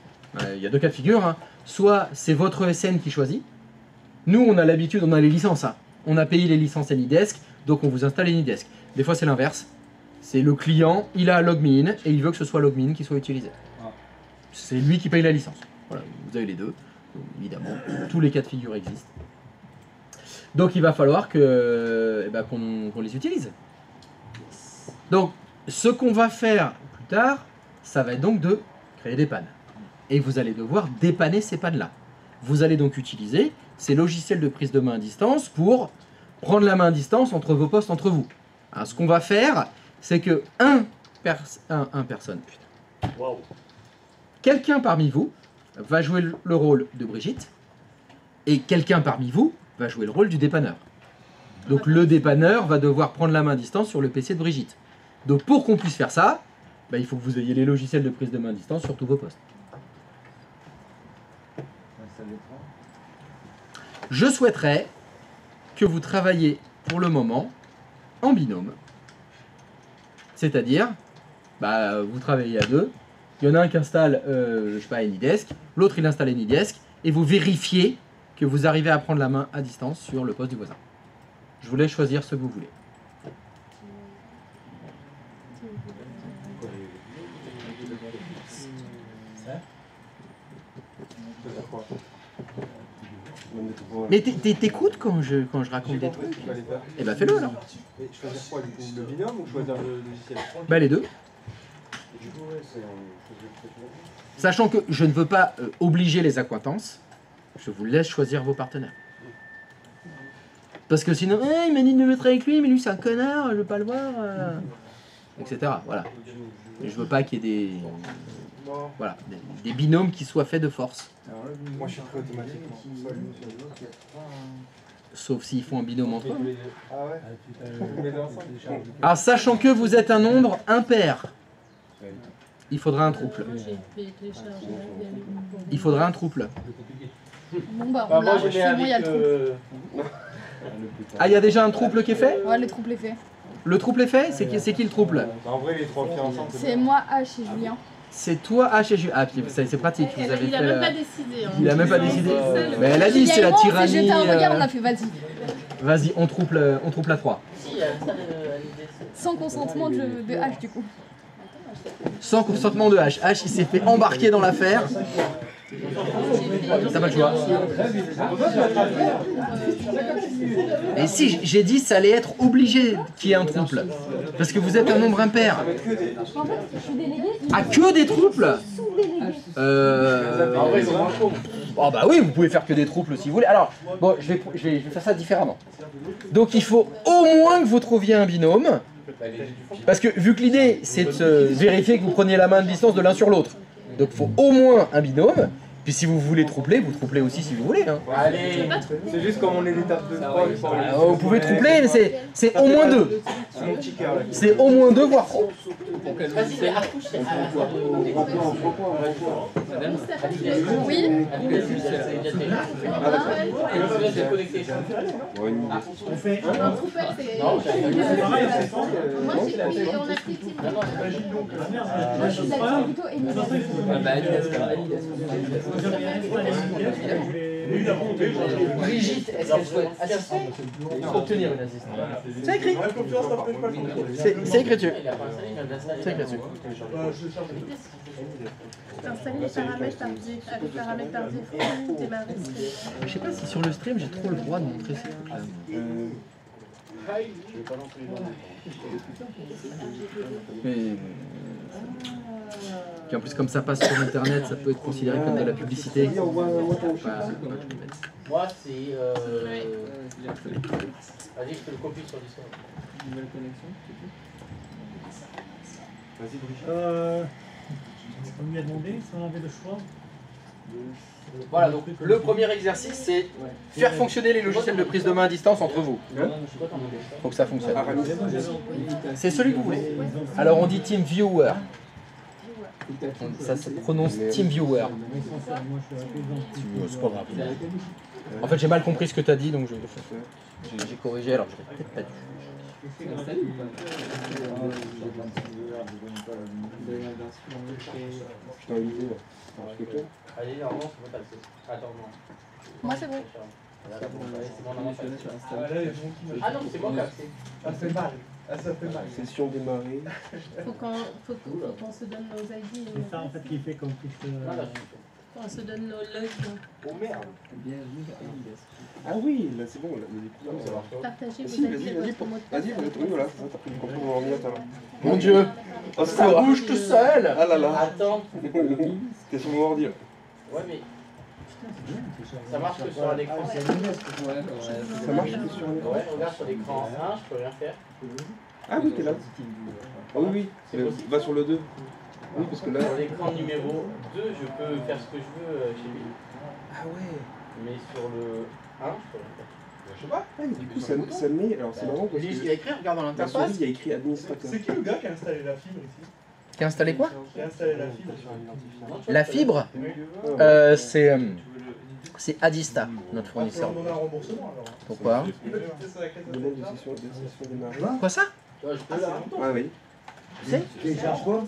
Il y a deux cas de figure. Hein. Soit c'est votre ESN qui choisit. Nous, on a l'habitude, on a les licences. Hein. On a payé les licences AnyDesk, donc on vous installe AnyDesk. Des fois, c'est l'inverse. C'est le client, il a LogMeIn et il veut que ce soit LogMeIn qui soit utilisé. C'est lui qui paye la licence. Voilà, vous avez les deux. Donc, évidemment, tous les cas de figure existent. Donc il va falloir que, qu'on les utilise. Donc ce qu'on va faire plus tard, ça va être donc de créer des pannes. Et vous allez devoir dépanner ces pannes-là. Vous allez donc utiliser ces logiciels de prise de main à distance pour prendre la main à distance entre vos postes, entre vous. Alors, ce qu'on va faire, c'est que quelqu'un parmi vous va jouer le rôle de Brigitte et quelqu'un parmi vous va jouer le rôle du dépanneur. Donc le dépanneur va devoir prendre la main à distance sur le PC de Brigitte. Donc pour qu'on puisse faire ça, il faut que vous ayez les logiciels de prise de main à distance sur tous vos postes. Je souhaiterais que vous travailliez pour le moment en binôme. C'est-à-dire, vous travaillez à deux, il y en a un qui installe, je sais pas, AnyDesk, l'autre il installe AnyDesk, et vous vérifiez que vous arrivez à prendre la main à distance sur le poste du voisin. Je vous laisse choisir ce que vous voulez. Mais t'écoutes quand je raconte des trucs? Eh ben fais-le alors. Et choisir quoi du coup? Le binôme ou choisir le logiciel? Les deux. Sachant que je ne veux pas obliger les accointances, je vous laisse choisir vos partenaires. Parce que sinon, il m'a dit de me mettre avec lui, mais lui c'est un connard, je veux pas le voir, etc. Voilà. Et je veux pas qu'il y ait des binômes qui soient faits de force. Moi je suis très automatique. Sauf s'ils font un binôme entre eux. Ah ouais? Alors sachant que vous êtes un nombre impair, il faudra un trouble. Il faudra un trouble. Bon on l'a, finalement il y a le trouble. Ah, il y a déjà un trouble qui est fait? Ouais, le trouble est fait. Le trouble est fait? C'est qui le trouble? En vrai, les trois filles ensemble. C'est moi, H et Julien. C'est toi, H et Julien. Ah, puis c'est pratique. Vous avez Il a fait, même pas décidé. Hein. Il a même pas décidé. Mais elle a dit, c'est la tyrannie. On s'est jeté un regard, on a fait vas-y. Vas-y, on trouble à 3. Sans consentement de H du coup. Sans consentement de H. H, il s'est fait embarquer dans l'affaire. T'as pas le choix. Et si j'ai dit ça allait être obligé qu'il y ait un trouble. Parce que vous êtes un nombre impair. En fait, je suis déléguée. Ah, que des troubles? Oh bah oui, vous pouvez faire que des troubles si vous voulez. Alors, bon, je vais faire ça différemment. Donc il faut au moins que vous trouviez un binôme. Parce que vu que l'idée c'est de vérifier que vous preniez la main de distance de l'un sur l'autre. Donc il faut au moins un binôme. Puis si vous voulez troupler, vous trouplez aussi si vous voulez. Hein. Allez, c'est juste comme on est l'étape de 3. Vous pouvez troupler, mais c'est au moins 2. C'est au moins 2, voire 3. Oui. On fait Un troupeau, c'est. Moi, j'ai pris, on a pris type. Moi, je suis d'accord plutôt Brigitte, est-ce qu'elle souhaite assister ou obtenir une assistance? C'est écrit. C'est écrit dessus. C'est écrit dessus. Installer les paramètres tardifs. Avec paramètres tardifs ou démarrer. Je sais pas si sur le stream j'ai trop le droit de montrer ces trucs-là. Mais... Puis en plus comme ça passe sur internet, ça peut être considéré comme de la publicité. Moi c'est... Vas-y, je te le copie sur Discord. Nouvelle connexion, vas-y Brigitte. On lui a demandé si on avait le choix. Voilà, donc le premier exercice c'est faire fonctionner les logiciels de prise de main à distance entre vous. Faut que ça fonctionne. C'est celui que vous voulez. Alors on dit TeamViewer. Ça se prononce TeamViewer. C'est pas grave. En fait j'ai mal compris ce que tu as dit donc j'ai corrigé alors je peut-être pas dû. Allez, normalement, c'est bon, t'as Attends, non. Moi, c'est bon. C'est bon, normalement, ah non, c'est moi qui ai accès. Ah, c'est mal. Ah, ça fait mal. Session démarrée. Faut qu'on se donne nos ID. C'est ça en fait qui fait qu'on puisse. On se donne nos logs. Oh merde. Ah oui, là c'est bon, là, ça marche. Partagez Si, vos vas-y, ID. vas-y, oui, voilà, t'as pris le contrôle de mon ordinateur. Mon Dieu, Oh, ça bouge tout seul. Ah là là. Attends. T'es sur mon ordi là. Ouais, mais. Ça marche que sur un écran. Ça marche que sur un écran. Ouais, regarde sur l'écran 1, je peux rien faire. Ah oui, t'es là. Ah oui, oui, va sur le 2. Oui, parce que là. Sur l'écran numéro 2, je peux faire ce que je veux chez lui. Ah ouais. Mais sur le 1, je peux rien faire. Je sais pas. Ah, du coup, ça met. Alors c'est marrant parce que. Il y a écrit, regarde dans La l'interface. souris, il y a écrit administrateur. C'est qui le gars qui a installé la fibre ici? Qui a installé quoi? Qui a installé la fibre? La fibre, c'est Adista, notre fournisseur. On va demander un remboursement alors. Pourquoi? Demande de session démarrée. Quoi ça? Ah oui. C'est Télécharge quoi?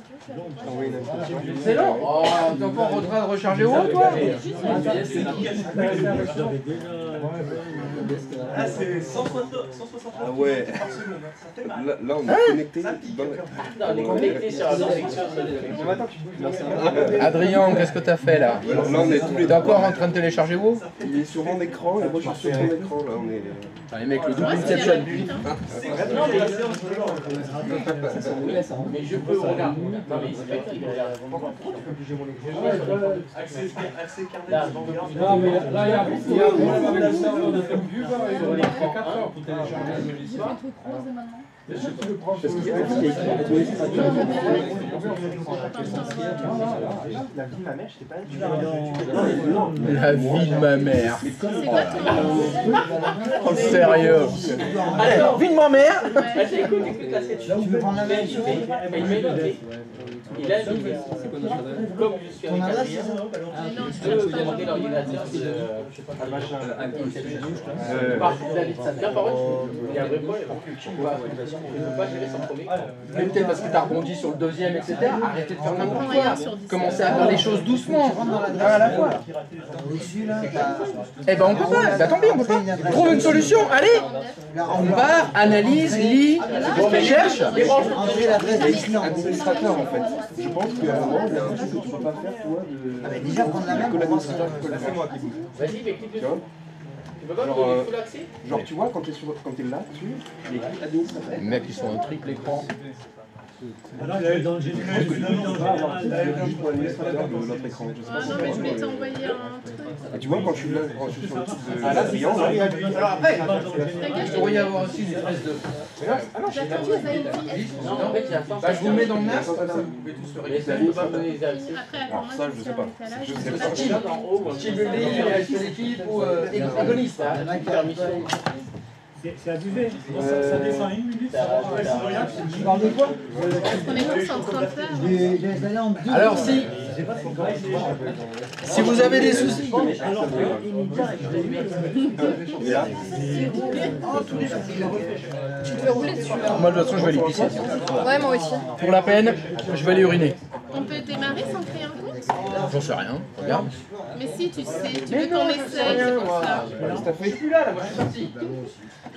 C'est long. Oh, t'es encore en train de recharger haut, toi? Ah, c'est 160 Ah ouais. par seconde. Ça fait mal. Là on est connecté. Non, on est connecté sur la connexion. Adrien, qu'est-ce que t'as fait là? Là on est tous les T'es encore en train de télécharger WoW? Il est sur mon écran et moi je suis sur ton écran là. On est. Ah, les mecs, le double Inception. Mais je peux regarder. Non, mais c'est pas ça, il regarde. Accès carnet. Là, Non, mais là, il y a un problème avec le serveur de TeamViewer. Il aurait pris 4 heures pour télécharger le J'ai logiciel. fait le truc rose et maintenant. Parce qu'il y a écrit administrateur. La vie de ma mère, je sais pas. La vie de ma mère. C'est quoi ton Oh, sérieux. Alors, vie de ma mère. écoute la section. Tu veux prendre la main sur Il a mis, comme je suis avec Adrien, je peux demander l'ordinateur de, je sais pas quel machin, par contre, il y a un vrai problème. Je ne peux pas gérer son premier. Mais peut-être parce que t'as rebondi sur le deuxième, etc. etc. Arrêtez de faire n'importe quoi. Commencez à faire les choses doucement. À la fois. Eh ben on peut pas. Bah tant pis, on peut pas. Trouve une solution. Allez. On part, analyse, lit, cherche. Administrateur en fait. Je pense qu'à un moment, il y a un truc que tu peux pas faire, tu vois, de. Déjà prendre la main pour voir si C'est moi qui bouge. Vas-y, mais clique dessus. Tu peux pas Genre, me full accès? Genre tu vois, quand t'es là dessus, les clics administrateurs. Les mecs, ils sont un triple écran. Alors, il est dans le général. Pour l'administrateur de notre écran. Je sais pas Ah si non, c'est mais je vrai, vais t'envoyer un truc. Et tu vois, quand je suis là, quand je suis sur le truc de Ah là, client, alors après, il pourrait y avoir aussi des traces de. J'attends que ça aille vite. Non, en fait, il y a pas. Bah, je vous le mets dans le NAS, comme ça vous pouvez tous le Mais ça récupérer. peut pas me donner les accès. Après, Alors ça, je sais pas. Je sais pas. Team, team building, les équipes ou égonistes. Permission. C'est abusé. Ça descend une minute. Tu parles de quoi? On est tous en train de faire. Alors si vous avez des soucis, Tu te fais rouler dessus. moi de toute façon je vais aller pisser. Ouais, moi aussi. Pour la peine, je vais aller uriner. On peut démarrer sans créer un compte? J'en sais rien, regarde. Mais si, tu sais, tu veux qu'on essaye, c'est pour ça. Je suis plus là, moi je suis parti.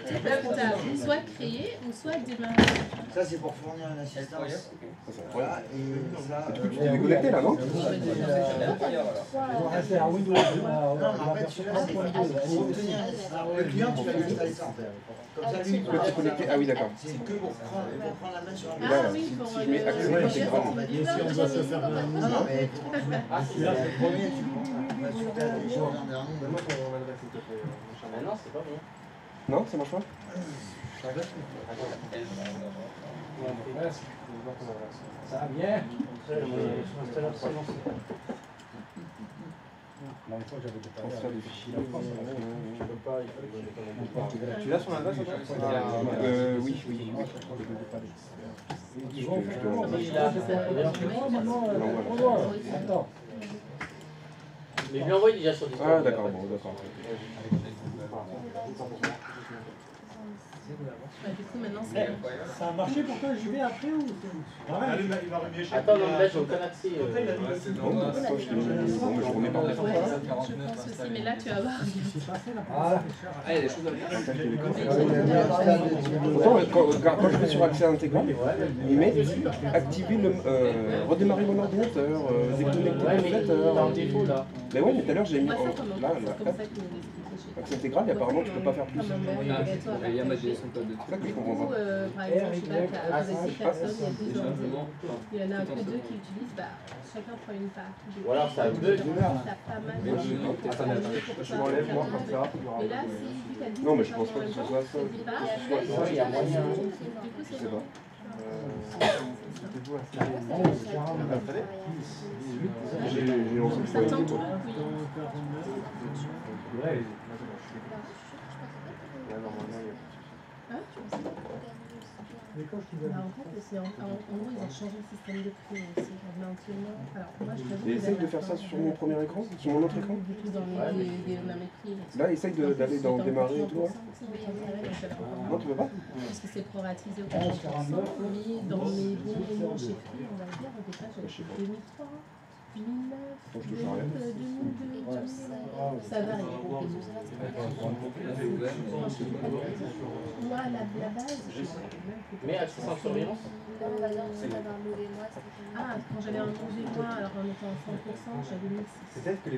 T'as soit créé ou soit démarrer. Ça, c'est pour fournir une assistance. C'est incroyable. Et ça, Du coup, tu t'es déconnecté là, non? non, mais en fait, celui-là, c'est pour fournir une assistance. Le client, tu vas lui installer ça, en fait. Comme ça, lui, Tu peux te connecter. Ah oui, d'accord. c'est que pour prendre la main sur un Là, Ah là, oui, si pour je mets accès intégral. Et si on doit se faire un. Non, non, mais celui-là, c'est le premier, tu prends. Bah, celui que t'as téléchargé en dernier. Ah non, c'est pas bon. Non, ça marche pas? Ça va bien. Transfert des fichiers. Tu l'as sur l'adresse? Oui. Je te l'envoie. Mais je lui envoie déjà sur Discord. Ah d'accord, bon, d'accord. Bah, du coup, maintenant, c'est. Ça a marché pour toi, j'y vais après ou? Il va remuer chez Attends, non, là j'ai aucun accès. Bon, bah, attends, je remets par défaut. Je pense aussi, mais là, tu vas voir. Ah, il y a des choses à faire. Pourtant, quand je vais sur accès intégral, il met activer le. Redémarrer mon ordinateur, déconnecter Ouais, mais l'ordinateur. t'as un défaut là. Mais ouais, mais tout à l'heure j'ai mis. Moi, ça, comment Là, c'est comme ça qu'ils nous l'expliquent. accès intégral, et apparemment tu peux pas faire plus. Comme un moment obligatoire. C'est ça que je comprends pas. Par exemple, je sais pas, t'as 6 personnes, il y a 2 ordinateurs. Il y en a que 2 qui utilisent, bah, chacun prend une part. Ou alors ça bug. T'as pas mal de choses. Je m'enlève moi comme ça. Et là, si vu t'as 10 Non, mais je pense pas que ce soit ça. il y a moyen. Du coup, Je c'est sais pas. J'ai lancé le ça foyer. tente tout. Bah, en fait, c'est en gros, ils ont changé le système de prix aussi. Maintenant, alors moi, je t'avoue. Et essaye de faire ça sur mon premier écran, sur mon autre écran. Du coup, dans mes prix. Là, essaye d'aller dans démarrer et tout. Non, Non, tu veux pas? parce que c'est proratisé au 40%. Mais dans mes bons moments chez Free, on va dire, au départ, j'avais 2003, 2009, Faut que je te charge. 2002, 2005. Ça varie. Moi, la base, Mais accès sans surveillance. ah, quand j'avais un congé moi, alors en étant à 100%, j'avais 1600. Peut-être que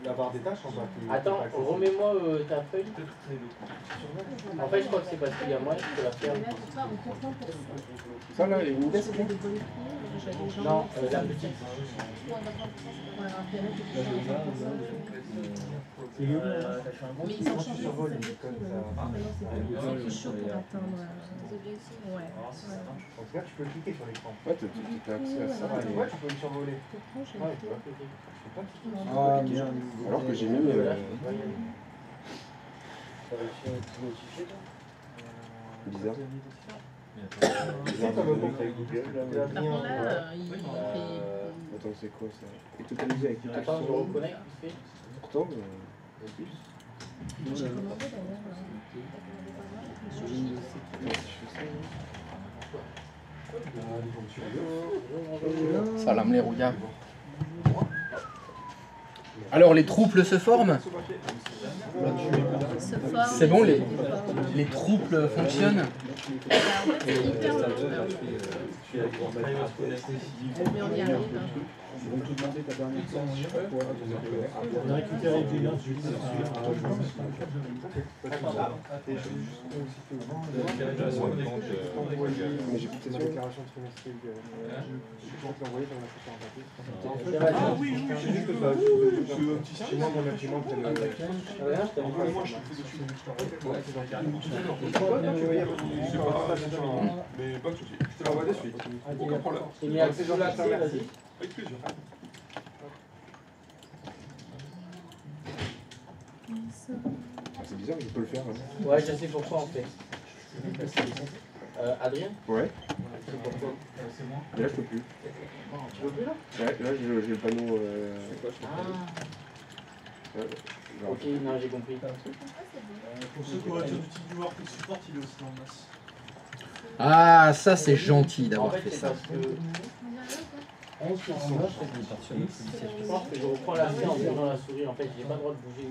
la barre des tâches en bas qui. Attends, remets-moi ta feuille. En fait, je crois que c'est parce qu'il y a moyen de la faire. Et là, pour toi, on comprend pour ça. Ça là, une idée, c'est J'avais des bonnes prix, j'avais des gens. Non, la petite. Ouais, alors qu'il y en a qui étaient à 100%. Mais ils ont changé le système de prix. Maintenant, c'est plus chaud pour atteindre les objectifs. Ouais. En tout cas, tu peux cliquer sur l'écran. Ouais, tu as accès à ça. Tu vois, tu peux le survoler. Ah, merde. Alors que j'ai mis. Bizarre. C'est comme le avec Google. Par contre, là, il fait. Attends, c'est quoi ça? Et totalisé avec les Attends, je reconnecte. Pourtant, J'ai commandé d'ailleurs. Salam les rouillards. Alors les trouples se forment. C'est bon, les trouples fonctionnent. C'est hyper long. Mais on y arrive. Ils vont te demander ta dernière séance, je sais pas quoi. On a récupéré des notes juste Mais j'ai plus de La session. déclaration trimestrielle, je pense l'envoyer dans la session ratée. Ah oui, oui, c'est juste ça. C'est un petit Chez moi, mon imprimante, elle moi, je te fais dessus. Mais pas de soucis. Je te l'envoie de suite. Aucun problème. C'est gentil, vas-y. Avec plaisir. C'est bizarre, je peux le faire. Hein. Ouais, je sais pourquoi en fait. Adrien? Ouais, C'est pourquoi? mais là je peux plus. Tu veux plus là? Ouais, là j'ai le panneau. Ah, Ouais, genre, ok, non, j'ai compris. Pour ceux qui auraient du type du War Quick Support, il est aussi dans le NAS. Ah, ça c'est gentil En d'avoir fait, fait c'est ça. parce que je pense que je reprends la main en bougeant la souris. En fait, j'ai pas le droit de bouger.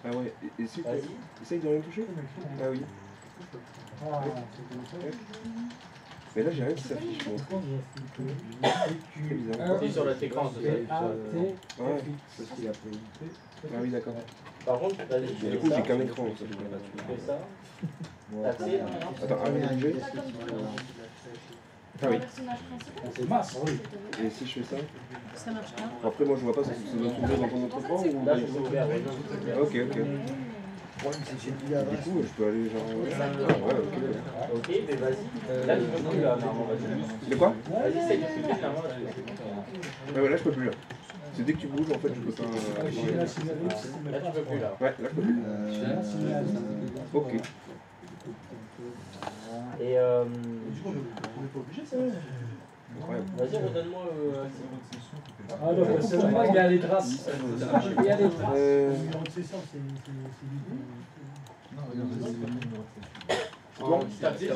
Ah ouais, et si Vas-y. essaye de rien toucher. Ah oui. Mais là j'ai rien qui s'affiche moi. C'est bizarre. C'est sur notre écran, c'est ça. Ouais, c'est ce qu'il a pris. Ah oui, d'accord. Par contre, vas-y, tu Du fais coup ça. j'ai qu'un écran. Tu fais ça. T'as fait, Attends, arrête de bouger. Ah oui. C'est masse, oui. Et si je fais ça? Ça marche pas. Après moi je vois pas, ça doit s'ouvrir dans ton autre écran ou... là, je peux ouvrir. Ouais, non, je peux ouvrir. Ok, ok. Le problème, c'est que j'ai plus Du d'adresse. coup je peux aller genre... Ouais, ok. Ok, mais vas-y. Là, tu peux plus là, normalement. Vas-y. De quoi? Vas-y, essaye de cliquer, normalement. Ouais, ouais, là je peux plus là. C'est dès que tu bouges en fait je peux pas... Là, tu peux plus là. Ouais, là je peux plus. Ok. Et Du coup, on n'est pas obligé, ça. Incroyable. vas-y, redonne-moi. Ah non, c'est normal, il y a les traces. Il y a les traces. En tapé, J'ai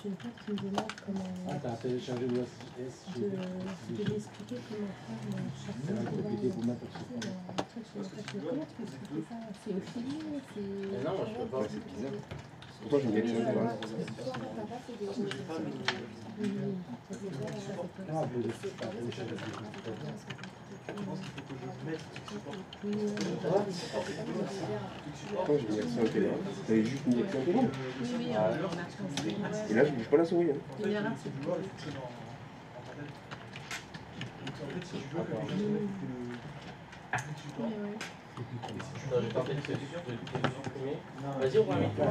une pote qui me demande comment. Ah, t'as téléchargé le De lui expliquer comment faire chaque C'est fois. compliqué pour moi pour ça. Comment tu peux expliquer ça? C'est au feeling? Mais non, moi je peux pas. Ouais, c'est bizarre. Pourtant j'ai mis accès à l'adresse. Pourtant j'ai mis accès à Telegram. T'avais juste mis accès à Telegram. Et là je bouge pas la souris. Hein. Attends, je vais tenter de te supprimer. Vas-y, on va mettre ça.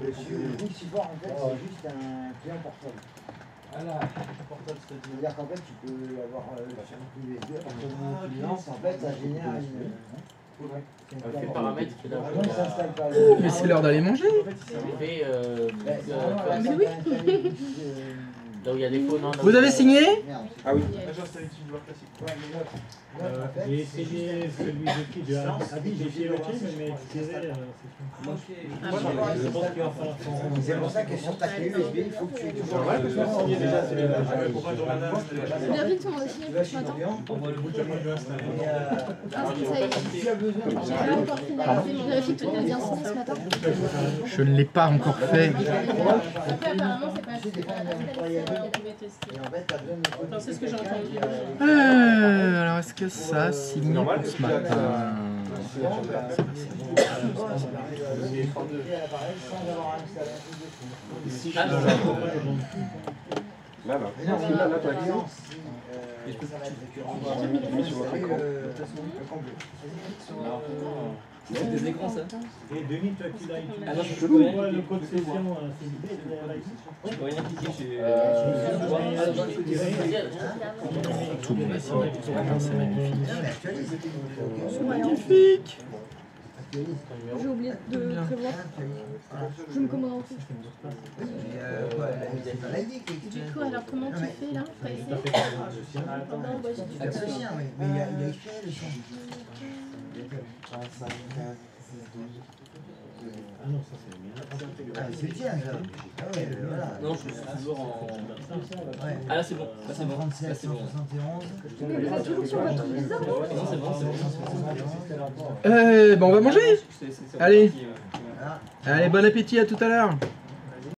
Le Quick Support, en fait, c'est juste un client portable. Voilà. C'est-à-dire qu'en fait, tu peux avoir sur ton USB, à partir du moment où tu le lances, en fait, ça génère une. Fais paramètres. Par exemple, ça s'installe pas. Mais c'est l'heure d'aller manger. Fais. Mais oui. Là où il y a des faux noms. Vous avez signé? Ah oui. Là, j'ai installé Team War classique. J'ai essayé celui de qui de Adi, j'ai essayé le film, mais tu dirais, C'est pour ça que sur ta clé USB, il faut que tu aies toujours. Ouais, parce que signé déjà, c'est bien. David, tu m'en as signé ce matin? Ah, c'est ça y est. J'ai pas encore fini. Vérifie que tu l'as bien signé ce matin. Je ne l'ai pas encore fait. Après, apparemment, c'est pas J'ai des fois, et en fait, t'as besoin de. Enfin, c'est ce que j'ai entendu. Alors est-ce que ça signé pour ce matin? Là, là. Là, t'as accès. Tu mets sur votre écran. C'est des écrans, ça. Et Denis, toi qui l'as utilisé. Ah non, c'est chelou. Le code session, c'est une bête derrière là. Tu peux rien cliquer chez. Tout le monde a signé pour ce matin, c'est magnifique. C'est magnifique. J'ai oublié de prévoir. Je me commande en tout. Du coup, alors comment tu fais là? T'as essayé? Associé, oui, mais il a écrit le son. Ah non, ça c'est le mien. Ah, c'est le tien, ça. Ah ouais, voilà. Non, je suis toujours en. Ouais. Ah là c'est bon, là c'est bon. Là 137, c'est bon. 171. Mais vous êtes toujours sur votre bizarre. Non, c'est bon, c'est bon. On va manger. Allez. Voilà. Allez, bon appétit, à tout à l'heure.